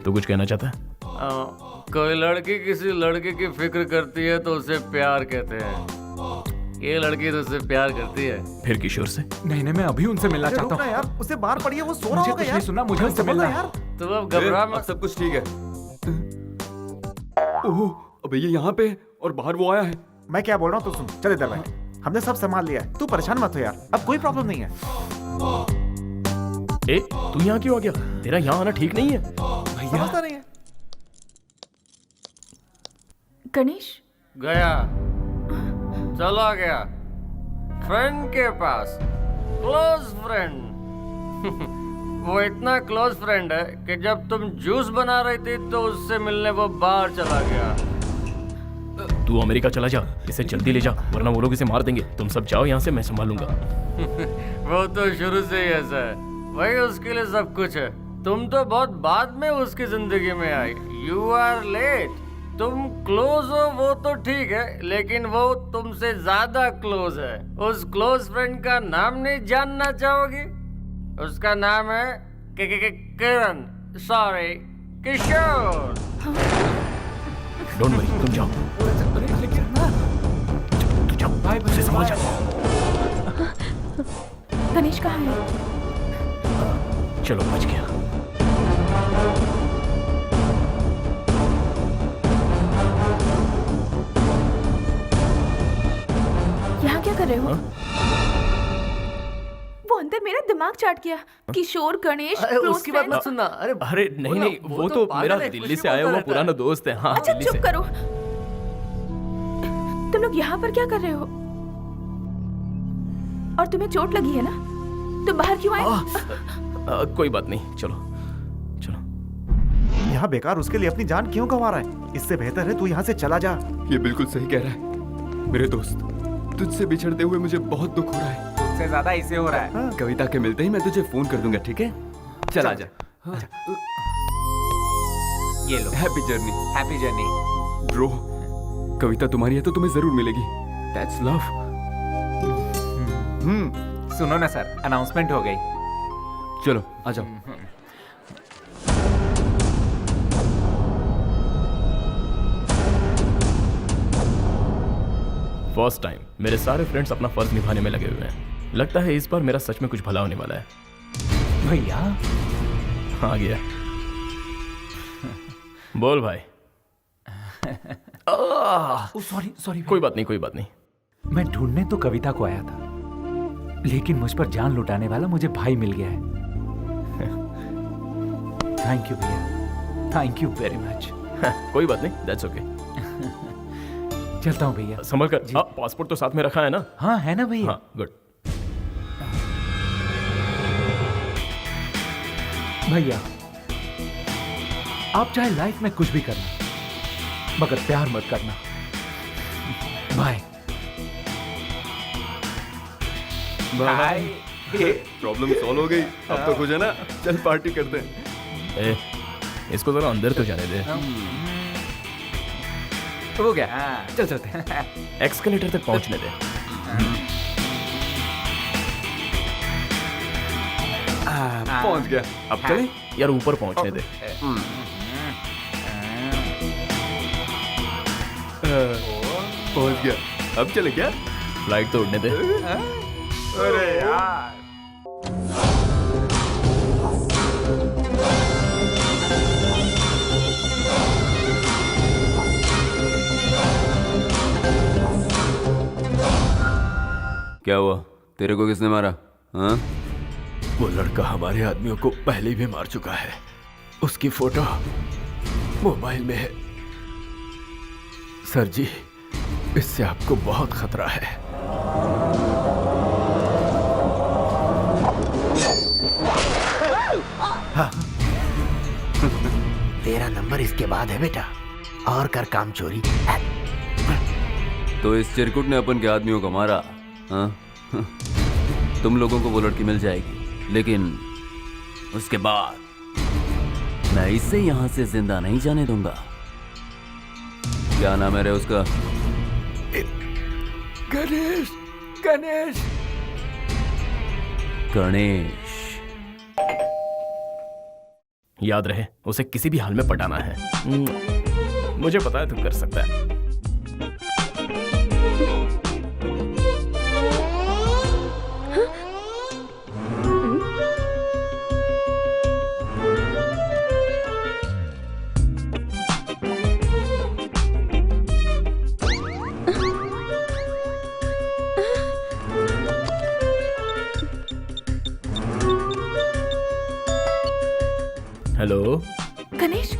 तू कुछ कहना चाहता है? कोई लड़की किसी लड़के की फिक्र करती है तो उसे प्यार कहते हैं। ये लड़की तो उससे प्यार करती है। फिर किशोर से? नहीं, मैं अभी उनसे मिलना चाहता हूँ यार, उसे बाहर पड़ी है, वो सो रहा मुझे होगा कुछ यार। नहीं सुनना, मुझे उनसे मिलना यार। तो अब घबरा मत। सब कुछ ठीक है। ओह, अबे ये यहाँ पे और बाहर वो आया है। मैं क्या बोल रहा हूँ तो सुन, चल इधर बैठ। हमने सब संभाल लिया है, तू परेशान मत हो यार, अब कोई प्रॉब्लम नहीं है। ए, तू यहाँ क्यों आ गया? तेरा यहाँ आना ठीक नहीं है। समझता नहीं है। गणेश गया, चला गया फ्रेंड के पास, क्लोज फ्रेंड। वो इतना क्लोज फ्रेंड है कि जब तुम जूस बना रही थी तो उससे मिलने वो बाहर चला गया। तू अमेरिका चला जा, इसे जल्दी ले जा, वरना वो लोग इसे मार देंगे। तुम सब जाओ यहाँ से, मैं संभालूंगा। वो तो शुरू से ही ऐसा है, वही उसके लिए सब कुछ है। तुम तो बहुत बाद में उसकी जिंदगी में आई। You are late. तुम क्लोज हो वो तो ठीक है, लेकिन वो तुमसे ज्यादा क्लोज है। उस क्लोज फ्रेंड का नाम नहीं जानना चाहोगी? उसका नाम है किरण, सॉरी किशोर। डोंट वरी, तुम जाओ। तू जाओ, उसे संभाल जा। गणेश कहाँ है? चलो, बच गया। यहाँ क्या कर रहे हो? वो अंदर मेरा दिमाग चाट गया। किशोर, गणेश, उसकी बात मत सुनना। अरे नहीं, वो तो मेरा दिल्ली से आया हुआ पुराना दोस्त है। हाँ, अच्छा दिल्ली चुप से। करो। तुम लोग यहाँ पर क्या कर रहे हो? और तुम्हें चोट लगी है ना? तुम बाहर क्यों आए? कोई बात नहीं, चलो चलो। यहाँ बेकार उसके लिए अपनी जान क्यों गंवा रहा है? इससे बेहतर है तू यहाँ से चला जा। ये बिल्कुल सही कह रहा है मेरे दोस्त। तुझसे बिछड़ते हुए मुझे बहुत दुख हो रहा है। तुझसे ज्यादा इसे हो रहा है। कविता के मिलते ही मैं तुझे फोन कर दूंगा, ठीक है? चल आजा। ये लो। Happy journey. Happy journey. Bro, Kavita तुम्हारी है तो तुम्हें जरूर मिलेगी। That's love. सुनो ना सर, अनाउंसमेंट हो गई। चलो आ जाओ। फर्स्ट टाइम मेरे सारे फ्रेंड्स अपना फर्ज निभाने में लगे हुए हैं। लगता है इस बार मेरा सच में कुछ भला होने वाला है। भैया आ गया। बोल भाई। Sorry sorry. कोई बात नहीं, कोई बात नहीं। मैं ढूंढने तो कविता को आया था, लेकिन मुझ पर जान लुटाने वाला मुझे भाई मिल गया है। थैंक यू भैया, थैंक यू वेरी मच। कोई बात नहीं, दैट्स ओके। चलता हूँ भैया। संभल कर। पासपोर्ट तो साथ में रखा है ना? हाँ है ना भैया। हाँ, गुड। भैया, आप चाहे लाइफ में कुछ भी करना, मगर प्यार मत करना। Bye bye. प्रॉब्लम सॉल्व हो गई। अब तो खुश है ना? चल पार्टी करते हैं। इसको जरा अंदर तो जाने दे। हो गया, चल चलते हैं। एक्सकलेटर तक पहुंचने दे। पहुंच गया। अब चले? यार ऊपर पहुंचने दे। पहुंच गया। अब चले क्या? फ्लाइट तो उड़ने दे। अरे यार, क्या हुआ? तेरे को किसने मारा? हाँ? वो लड़का हमारे आदमियों को पहले भी मार चुका है। उसकी फोटो मोबाइल में है। सर जी, इससे आपको बहुत खतरा है। हाँ। तेरा नंबर इसके बाद है बेटा, और कर काम चोरी। तो इस चिरकुट ने अपन के आदमियों को मारा, हाँ? तुम लोगों को वो लड़की मिल जाएगी, लेकिन उसके बाद मैं इसे यहां से जिंदा नहीं जाने दूंगा। क्या नाम है रे उसका? गणेश। गणेश। गणेश। याद रहे, उसे किसी भी हाल में पटाना है। मुझे पता है तू कर सकता है। हेलो गणेश,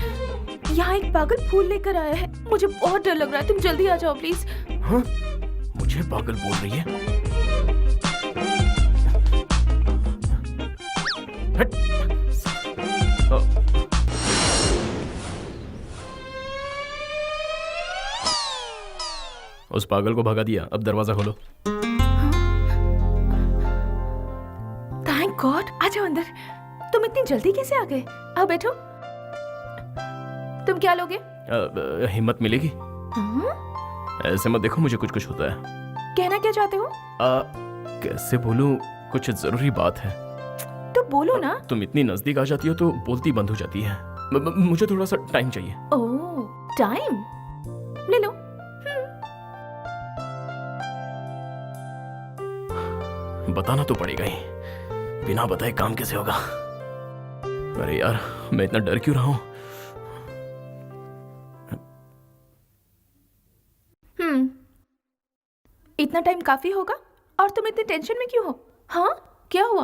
यहाँ एक पागल फूल लेकर आया है। मुझे बहुत डर लग रहा है, तुम जल्दी आ जाओ प्लीज। हाँ? मुझे पागल बोल रही है? हट। उस पागल को भगा दिया, अब दरवाजा खोलो। थैंक गॉड, आ जाओ अंदर। तुम इतनी जल्दी कैसे आ गए? आओ बैठो। तुम क्या लोगे? हिम्मत मिलेगी? ऐसे मत देखो, मुझे कुछ कुछ होता है। कहना क्या चाहते हो? कैसे बोलूं, कुछ जरूरी बात है। तो बोलो ना। तुम इतनी नजदीक आ जाती हो तो बोलती बंद हो जाती है। मुझे थोड़ा सा टाइम चाहिए। ओह, टाइम ले लो। बताना तो पड़ेगा ही, बिना बताए काम कैसे होगा? अरे यार, मैं इतना डर क्यों रहा हूं? इतना टाइम काफी होगा? और तुम इतने टेंशन में क्यों हो? हाँ, क्या हुआ?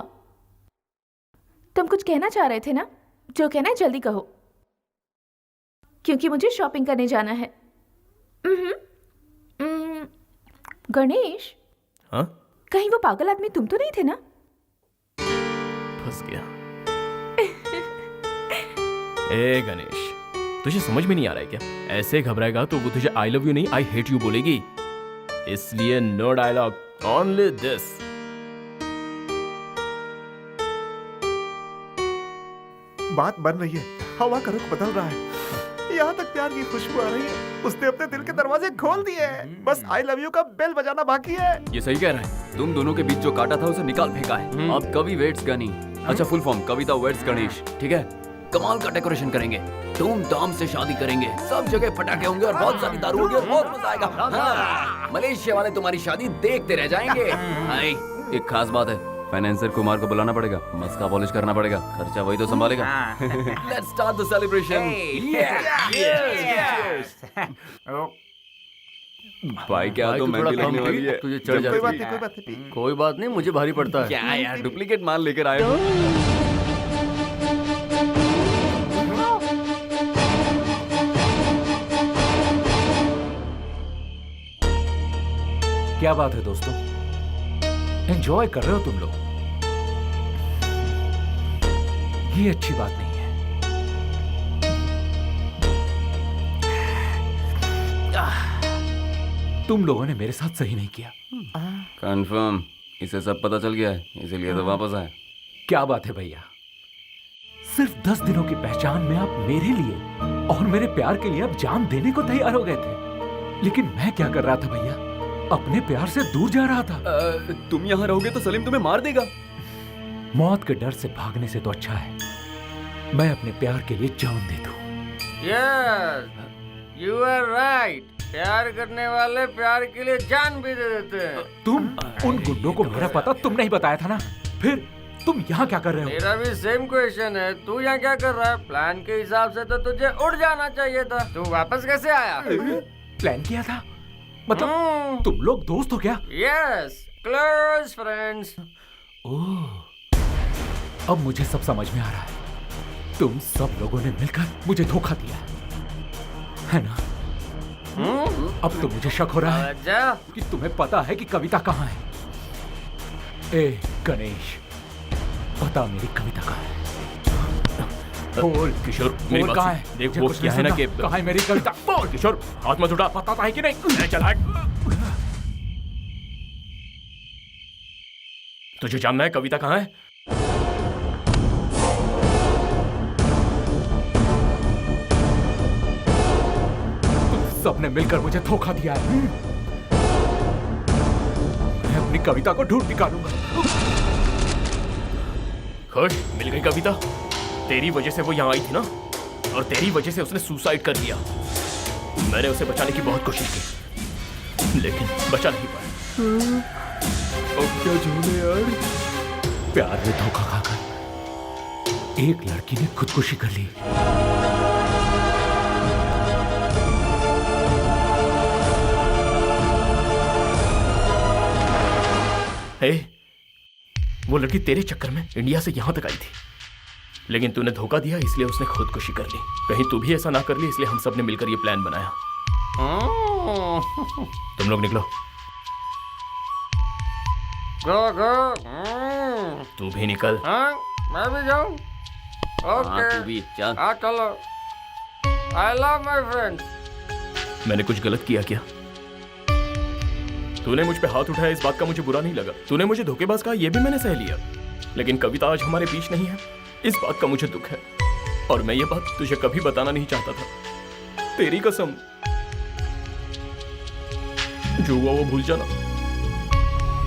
तुम कुछ कहना चाह रहे थे ना? जो कहना है जल्दी कहो, क्योंकि मुझे शॉपिंग करने जाना है। गणेश। हाँ? कहीं वो पागल आदमी तुम तो नहीं थे ना? फंस गया। ए गणेश, तुझे समझ में नहीं आ रहा है क्या? ऐसे घबराएगा तो वो तुझे आई लव यू नहीं आई हेट यू बोलेगी। इसलिए नो डायलॉग, ओनली दिस। बात बन रही है, हवा का रुख बदल रहा है, यहाँ तक प्यार की खुशबू आ रही है। उसने अपने दिल के दरवाजे खोल दिए हैं, बस आई लव यू का बेल बजाना बाकी है। ये सही कह रहा है। तुम दोनों के बीच जो काटा था उसे निकाल फेंका है। अब कवि वेट्स गनी, अच्छा फुल फॉर्म कविता वेट्स गणेश, ठीक है? कमाल का डेकोरेशन करेंगे, धूमधाम से शादी करेंगे, सब जगह पटाखे होंगे और बहुत सारी दारू होगी और बहुत मजा आएगा। हाँ, मलेशिया वाले तुम्हारी शादी देखते रह जाएंगे। एक खास बात है, फाइनेंसर कुमार को बुलाना पड़ेगा, मस्का पॉलिश करना पड़ेगा, खर्चा वही तो संभालेगा। Let's start the celebration. भाई क्या तो मेहंदी लगने वाली है, तुझे चढ़ जाती। कोई बात नहीं, मुझे भारी पड़ता है। क्या यार, डुप्लीकेट माल लेकर आए हो? क्या बात है दोस्तों, एंजॉय कर रहे हो तुम लोग? ये अच्छी बात नहीं है। तुम लोगों ने मेरे साथ सही नहीं किया। कंफर्म, इसे सब पता चल गया है, इसीलिए तो वापस आए। क्या बात है भैया, सिर्फ 10 दिनों की पहचान में आप मेरे लिए और मेरे प्यार के लिए अब जान देने को तैयार हो गए थे। लेकिन मैं क्या कर रहा था भैया? अपने प्यार से दूर जा रहा था। तुम यहाँ रहोगे तो सलीम तुम्हें मार देगा। मौत के डर से भागने से तो अच्छा है मैं अपने प्यार के लिए जान दे दूं। Yes, you are right. प्यार करने वाले प्यार के लिए जान भी दे देते हैं। तुम उन गुंडों को मेरा पता तुम नहीं बताया था ना? फिर तुम यहाँ क्या कर रहे हो? मेरा भी सेम क्वेश्चन है, तू यहाँ क्या कर रहा है? प्लान के हिसाब से तो तुझे उड़ जाना चाहिए था, तू वापस कैसे आया? प्लान किया था? मतलब तुम लोग दोस्त हो क्या? Yes, close friends. ओह, अब मुझे सब समझ में आ रहा है। तुम सब लोगों ने मिलकर मुझे धोखा दिया है ना? अब तो मुझे शक हो रहा है कि तुम्हें पता है कि कविता कहाँ है। ए गणेश, बता मेरी कविता कहाँ है? बोल किशोर, मेरी बात कहाँ सुन। है? देख मुझे वो कुछ क्या नहीं है ना सुनना। कि कहाँ है मेरी कविता? बोल किशोर, हाथ मत उठा। पता है कि नहीं? चल हट। तुझे जानना है कविता कहाँ है? सबने मिलकर मुझे धोखा दिया है। मैं अपनी कविता को ढूंढ निकालूंगा। खुश, मिल गई कविता। तेरी वजह से वो यहाँ आई थी ना, और तेरी वजह से उसने सुसाइड कर लिया। मैंने उसे बचाने की बहुत कोशिश की, लेकिन बचा नहीं पाया। अब क्या झूले यार। प्यार में धोखा खाकर एक लड़की ने खुदकुशी कर ली। वो लड़की तेरे चक्कर में इंडिया से यहां तक आई थी, लेकिन तूने धोखा दिया, इसलिए उसने खुदकुशी कर ली। कहीं तू भी ऐसा ना कर ली, इसलिए हम सब ने मिलकर ये प्लान बनाया। तुम लोग निकलो। तू भी निकल। मैं भी जाऊं? ओके, तू भी चल। चलो। आई लव माय फ्रेंड्स। मैंने कुछ गलत किया क्या? तूने मुझ पे हाथ उठाया, इस बात का मुझे बुरा नहीं लगा। तूने मुझे धोखेबाज कहा, यह भी मैंने सह लिया। लेकिन कविता आज हमारे बीच नहीं है, इस बात का मुझे दुख है, और मैं ये बात तुझे कभी बताना नहीं चाहता था। तेरी कसम, जो हुआ वो भूल जाना।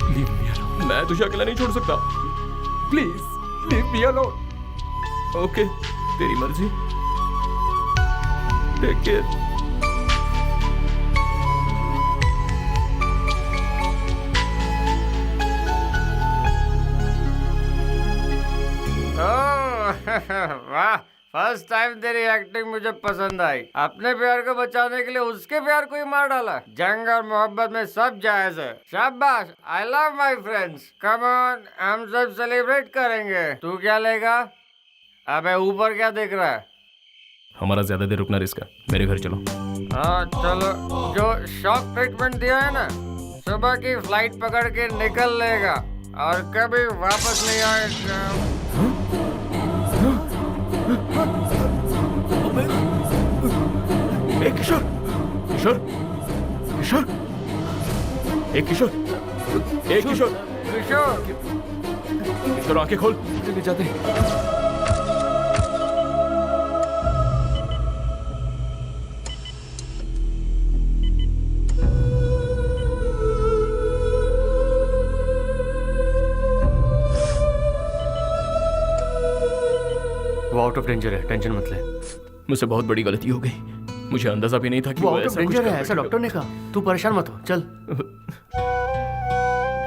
Leave me alone. मैं तुझे अकेला नहीं छोड़ सकता। Please leave me alone. Okay, तेरी मर्जी। Take care. वाह, फर्स्ट टाइम तेरी एक्टिंग मुझे पसंद आई। अपने प्यार को बचाने के लिए उसके प्यार को ही मार डाला। जंग और मोहब्बत में सब जायज है। शाबाश, आई love my friends. Come on, हम सब सेलिब्रेट करेंगे। तू क्या लेगा? अबे ऊपर क्या देख रहा है? हमारा ज्यादा देर रुकना रिस्क है, मेरे घर चलो। हाँ चलो। जो शॉक ट्रीटमेंट दिया है ना, सुबह की फ्लाइट पकड़ के निकल लेगा और कभी वापस नहीं आएगा। एक किशोर, किशोर, किशोर, एक किशोर, एक किशोर, किशोर, किशोर आंखें खोल। ले जाते। वो आउट ऑफ डेंजर है, टेंशन मत ले। मुझसे बहुत बड़ी गलती हो गई। मुझे अंदाजा भी नहीं था कि वो वो आउट ऑफ ऐसा कुछ डेंजर कर है, ऐसा बैठेगा। डॉक्टर ने कहा। तू परेशान मत हो, चल।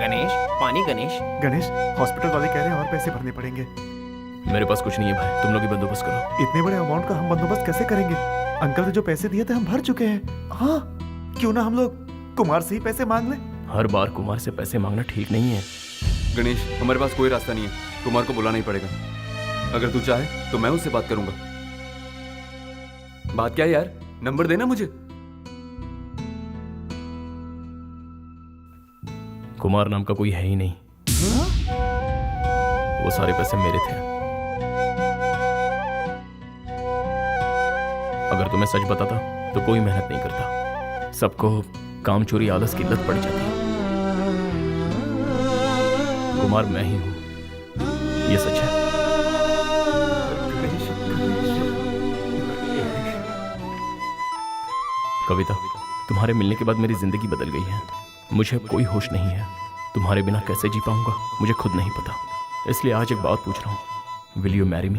गणेश, पानी। गणेश, गणेश, हॉस्पिटल वाले कह रहे हैं और पैसे भरने पड़ेंगे। मेरे पास कुछ नहीं है भाई, तुम लोग ही बंदोबस्त करो। इतने बड़े अमाउंट का हम बंदोबस्त कैसे करेंगे? अंकल ने जो पैसे दिए थे हम भर चुके हैं। हाँ, क्यों ना हम लोग कुमार से ही पैसे मांग लें? हर बार कुमार से पैसे मांगना ठीक नहीं है। गणेश, हमारे पास कोई रास्ता नहीं है, कुमार को बुलाना ही पड़ेगा। अगर तू चाहे तो मैं उससे बात करूंगा। बात क्या है यार, नंबर देना मुझे। कुमार नाम का कोई है ही नहीं। वो सारे पैसे मेरे थे। अगर तुम्हें सच बताता तो कोई मेहनत नहीं करता। सबको काम चोरी आलस की लत पड़ जाती है। कुमार मैं ही हूं, ये सच है। कविता, तुम्हारे मिलने के बाद मेरी जिंदगी बदल गई है। मुझे अब कोई होश नहीं है। तुम्हारे बिना कैसे जी पाऊंगा मुझे खुद नहीं पता। इसलिए आज एक बात पूछ रहा हूं, विल यू मैरी मी?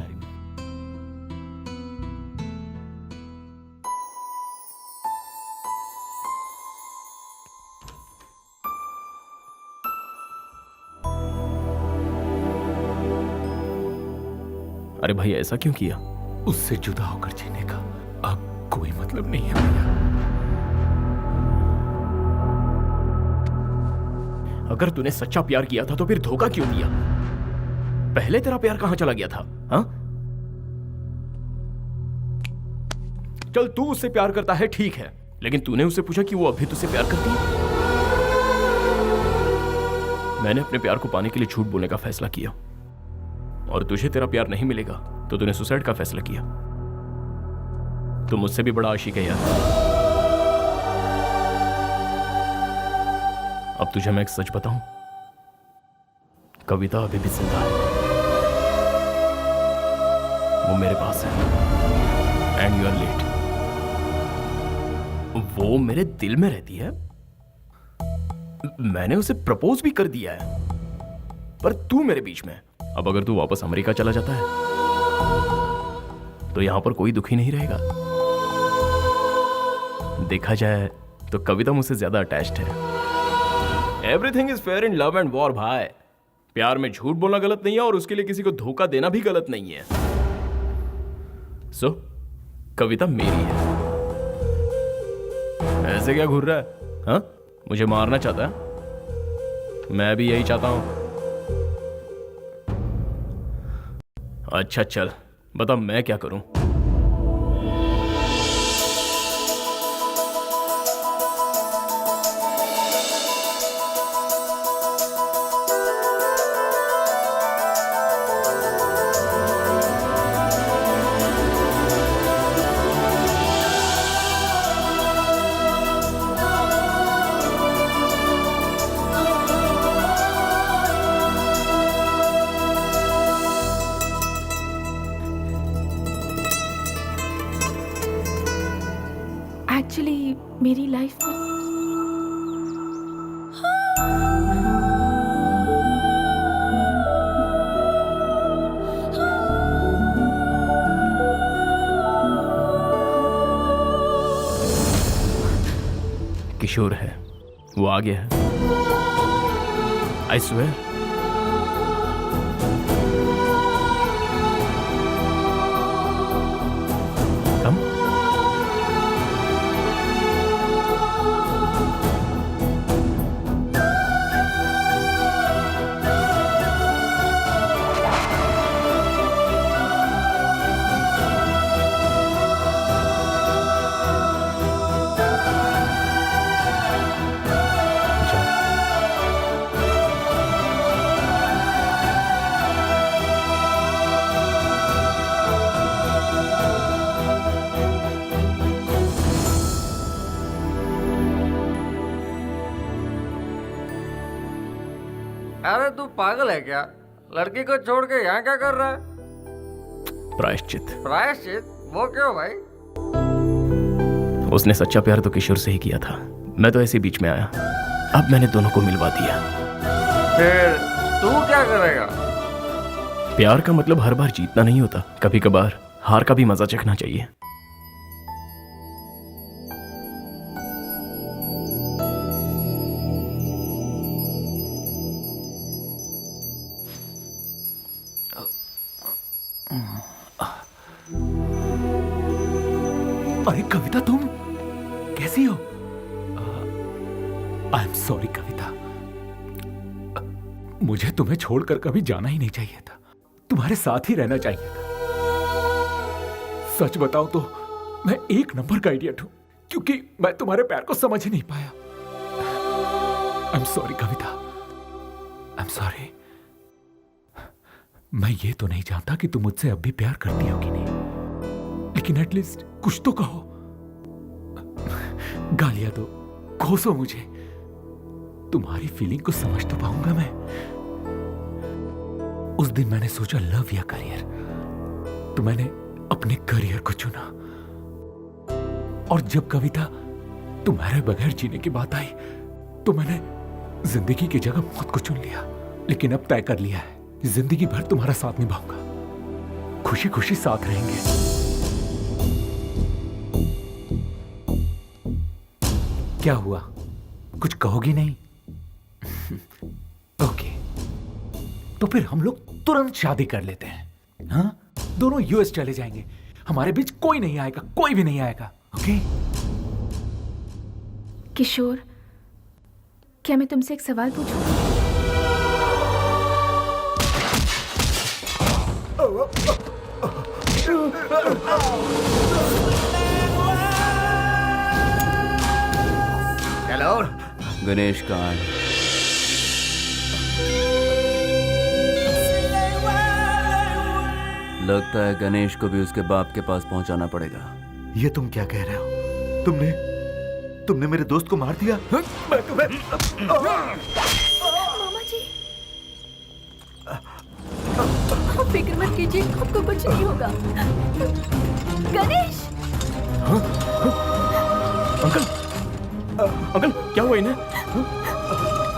अरे भाई, ऐसा क्यों किया? उससे जुदा होकर जीने का अब कोई मतलब नहीं है भैया। अगर तूने सच्चा प्यार किया था तो फिर धोखा क्यों दिया? पहले तेरा प्यार कहां चला गया था? हाँ, चल तू उससे प्यार करता है, ठीक है, लेकिन तूने उससे पूछा कि वो अभी तुझसे प्यार करती है? मैंने अपने प्यार को पाने के लिए झूठ बोलने का फैसला किया, और तुझे तेरा प्यार नहीं मिलेगा तो तूने सुसाइड का फैसला किया। तू मुझसे भी बड़ा आशिक है यार। अब तुझे मैं एक सच बताऊं, कविता अभी भी जिंदा है, वो मेरे पास है, एंड यू आर लेट। वो मेरे दिल में रहती है, मैंने उसे प्रपोज भी कर दिया है, पर तू मेरे बीच में। अब अगर तू वापस अमेरिका चला जाता है तो यहां पर कोई दुखी नहीं रहेगा। देखा जाए तो कविता मुझसे ज्यादा अटैच्ड है। Everything is fair in love and war भाई। प्यार में झूठ बोलना गलत नहीं है, और उसके लिए किसी को धोखा देना भी गलत नहीं है। सो कविता मेरी है। ऐसे क्या घूर रहा है? हाँ, मुझे मारना चाहता है? मैं भी यही चाहता हूं। अच्छा चल बता, मैं क्या करूं? एक्चुअली मेरी लाइफ में किशोर है, वो आ गया है। I swear. कम। अरे तू पागल है क्या? लड़की को छोड़ के यहाँ क्या कर रहा है? प्रायश्चित। प्रायश्चित? वो क्यों भाई? उसने सच्चा प्यार तो किशोर से ही किया था, मैं तो ऐसे बीच में आया। अब मैंने दोनों को मिलवा दिया। फिर तू क्या करेगा? प्यार का मतलब हर बार जीतना नहीं होता, कभी कभार हार का भी मजा चखना चाहिए। अरे कविता, तुम कैसी हो? आई एम सॉरी कविता, मुझे तुम्हें छोड़कर कभी जाना ही नहीं चाहिए था, तुम्हारे साथ ही रहना चाहिए था। सच बताओ तो मैं एक नंबर का इडियट हूं, क्योंकि मैं तुम्हारे प्यार को समझ ही नहीं पाया। I am sorry Kavita, I am sorry. मैं ये तो नहीं जानता कि तुम मुझसे अब भी प्यार करती हो कि नहीं, लेकिन एटलीस्ट कुछ तो कहो। गालियां दो, कोसो मुझे, तुम्हारी फीलिंग को समझ तो पाऊंगा मैं। उस दिन मैंने सोचा लव या करियर, तो मैंने अपने करियर को चुना। और जब कविता तुम्हारे बगैर जीने की बात आई, तो मैंने जिंदगी की जगह मौत को चुन लिया। लेकिन अब तय कर लिया है, जिंदगी भर तुम्हारा साथ निभाऊंगा, खुशी खुशी साथ रहेंगे। क्या हुआ, कुछ कहोगी नहीं? ओके, तो फिर हम लोग तुरंत शादी कर लेते हैं। हाँ, दोनों यूएस चले जाएंगे, हमारे बीच कोई नहीं आएगा, कोई भी नहीं आएगा। ओके? किशोर, क्या मैं तुमसे एक सवाल पूछूं? गणेश कहाँ है? लगता है गणेश को भी उसके बाप के पास पहुंचाना पड़ेगा। ये तुम क्या कह रहे हो? तुमने मेरे दोस्त को मार दिया? मैं तुम्हें मामा जी, आप फिक्र मत कीजिए, आपको कुछ नहीं होगा। गणेश! अंकल क्या हुआ इन्हें?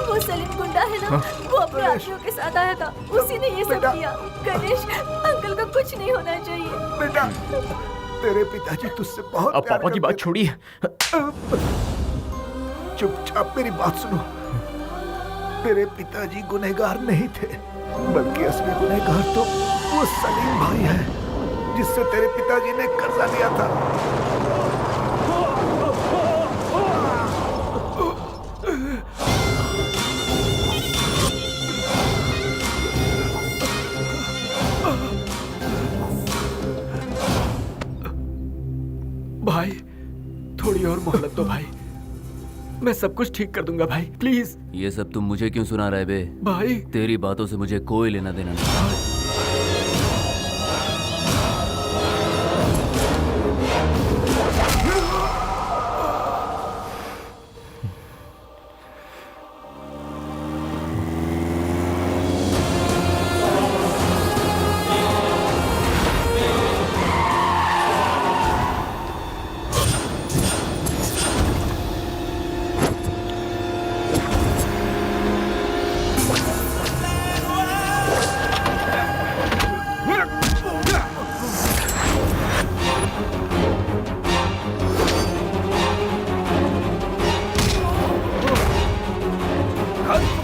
वो सलीम गुंडा है ना, वो अपने आदमियों के साथ आया था, उसी ने ये सब किया। गणेश, अंकल को कुछ नहीं होना चाहिए। बेटा, तेरे पिताजी तुझसे बहुत अब पापा की बात छोड़िए। चुपचाप मेरी बात सुनो। तेरे पिताजी गुनहगार नहीं थे, बल्कि असली गुनहगार तो वो सलीम भाई है, जिससे तेरे पिताजी ने कर्जा लिया था। भाई, थोड़ी और मोहलत दो भाई, मैं सब कुछ ठीक कर दूंगा भाई, प्लीज। ये सब तुम मुझे क्यों सुना रहे बे? भाई, तेरी बातों से मुझे कोई लेना देना नहीं।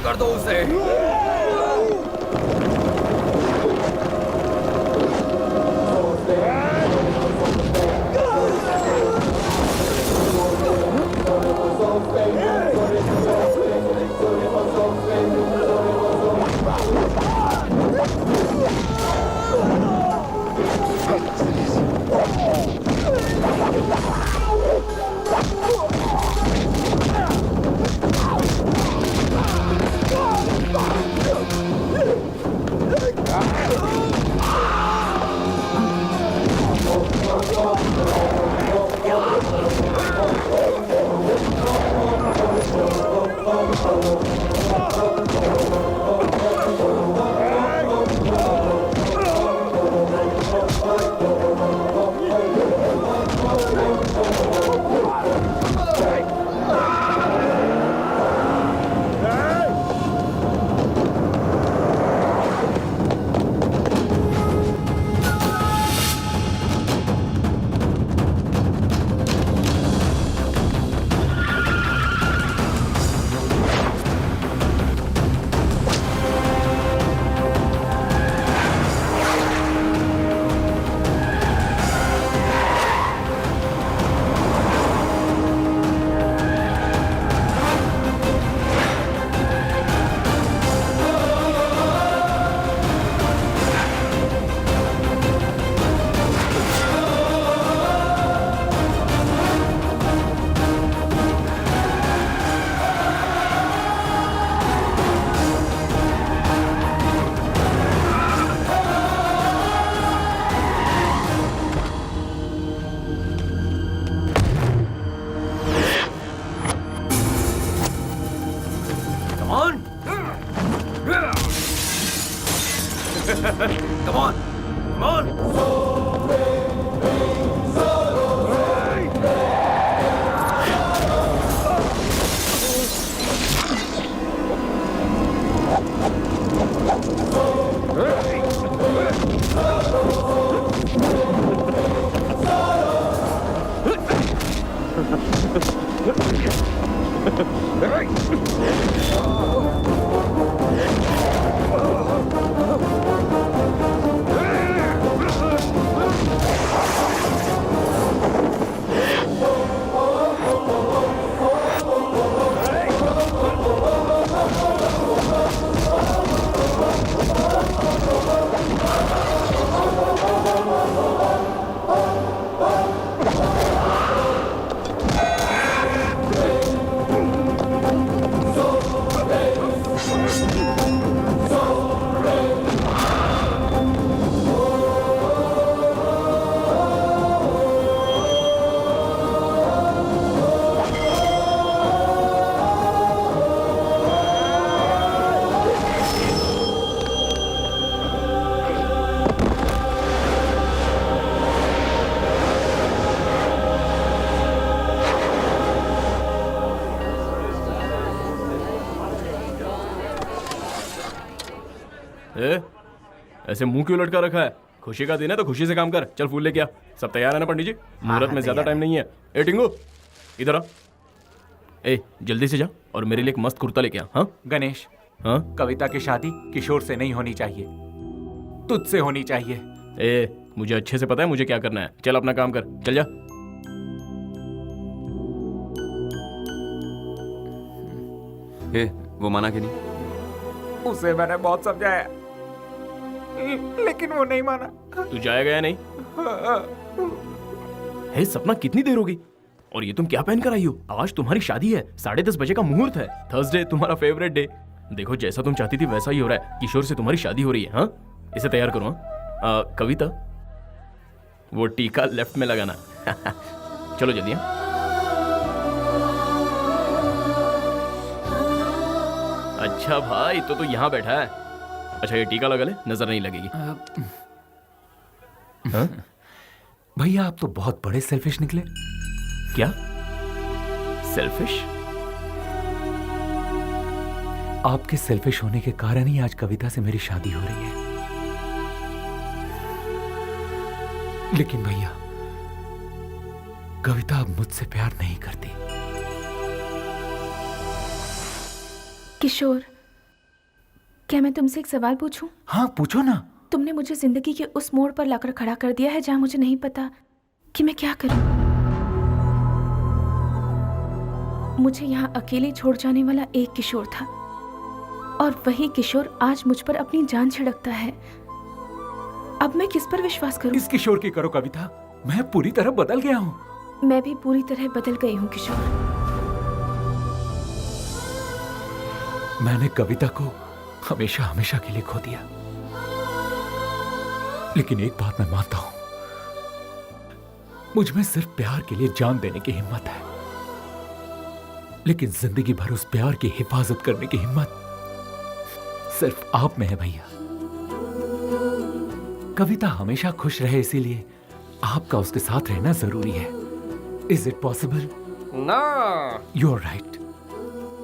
कर दो उसे। Come on! Come on! ऐसे मुंह क्यों लटका रखा है? खुशी का दिन है तो खुशी से काम कर। चल फूल लेके आ। सब तैयार है ना पंडित जी? मुहूर्त में ज्यादा टाइम नहीं है। ए टिंगू इधर आ। ए जल्दी से जा और मेरे लिए एक मस्त कुर्ता लेके आ। हाँ गणेश, हाँ कविता की शादी किशोर से नहीं होनी चाहिए, तुझसे होनी चाहिए। ए मुझे अच्छे से पता है मुझे क्या करना है। चल अपना काम कर, चल जा। वो माना कि नहीं? उसे मैंने बहुत समझाया लेकिन वो नहीं माना। तू जाएगा या नहीं? हे सपना, कितनी देर होगी? और ये तुम क्या पहन कर आई हो? आज तुम्हारी शादी है, 10:30 बजे का मुहूर्त है। थर्सडे तुम्हारा फेवरेट डे। देखो जैसा तुम चाहती थी वैसा ही हो रहा है। किशोर से तुम्हारी शादी हो रही है। हाँ इसे तैयार करो। कविता वो टीका लेफ्ट में लगाना। चलो जल्दी। अच्छा भाई तो यहाँ बैठा है। अच्छा ये टीका लगा ले, नजर नहीं लगेगी। भैया आप तो बहुत बड़े सेल्फिश निकले। क्या सेल्फिश? आपके सेल्फिश होने के कारण ही आज कविता से मेरी शादी हो रही है। लेकिन भैया कविता अब मुझसे प्यार नहीं करती। किशोर, क्या मैं तुमसे एक सवाल पूछूं? हाँ पूछो ना। तुमने मुझे जिंदगी के उस मोड़ पर लाकर खड़ा कर दिया है जहां मुझे नहीं पता कि मैं क्या करूं। मुझे यहाँ अकेले छोड़ जाने वाला एक किशोर था और वही किशोर आज मुझ पर अपनी जान छिड़कता है। अब मैं किस पर विश्वास करूं? इस किशोर की करो कविता, मैं पूरी तरह बदल गया हूं। मैं भी पूरी तरह बदल गई हूं किशोर। मैंने कविता को हमेशा हमेशा के लिए खो दिया। लेकिन एक बात मैं मानता हूं, मुझ में सिर्फ प्यार के लिए जान देने की हिम्मत है, लेकिन जिंदगी भर उस प्यार की हिफाजत करने की हिम्मत सिर्फ आप में है भैया। कविता हमेशा खुश रहे इसीलिए आपका उसके साथ रहना जरूरी है। Is it possible? No. You are right.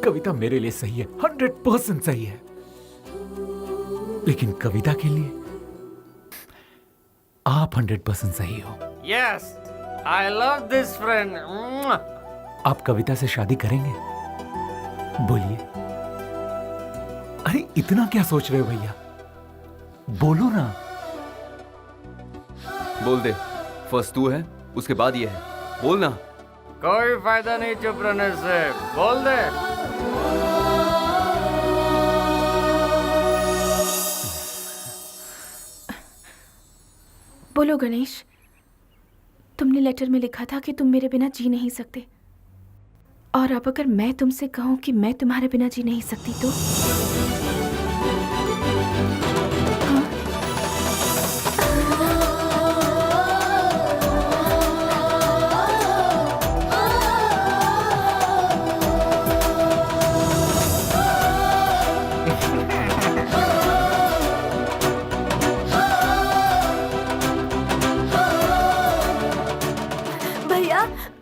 Kavita मेरे लिए सही है, 100% सही है, लेकिन कविता के लिए आप 100% सही हो। Yes, I love this friend. आप कविता से शादी करेंगे? बोलिए। अरे इतना क्या सोच रहे हो भैया, बोलो ना। बोल दे, फर्स्ट तू है उसके बाद ये है, बोल ना। कोई फायदा नहीं चुप रहने से, बोल दे। बोलो गणेश, तुमने लेटर में लिखा था कि तुम मेरे बिना जी नहीं सकते, और अब अगर मैं तुमसे कहूं कि मैं तुम्हारे बिना जी नहीं सकती तो?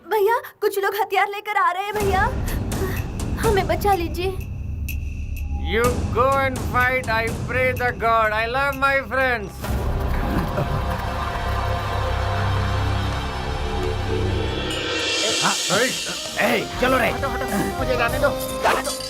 भैया कुछ लोग हथियार लेकर आ रहे हैं भैया, हमें बचा लीजिए। You go and fight. I pray the God. I love my friends. चलो रे। मुझे जाने दो, जाने दो।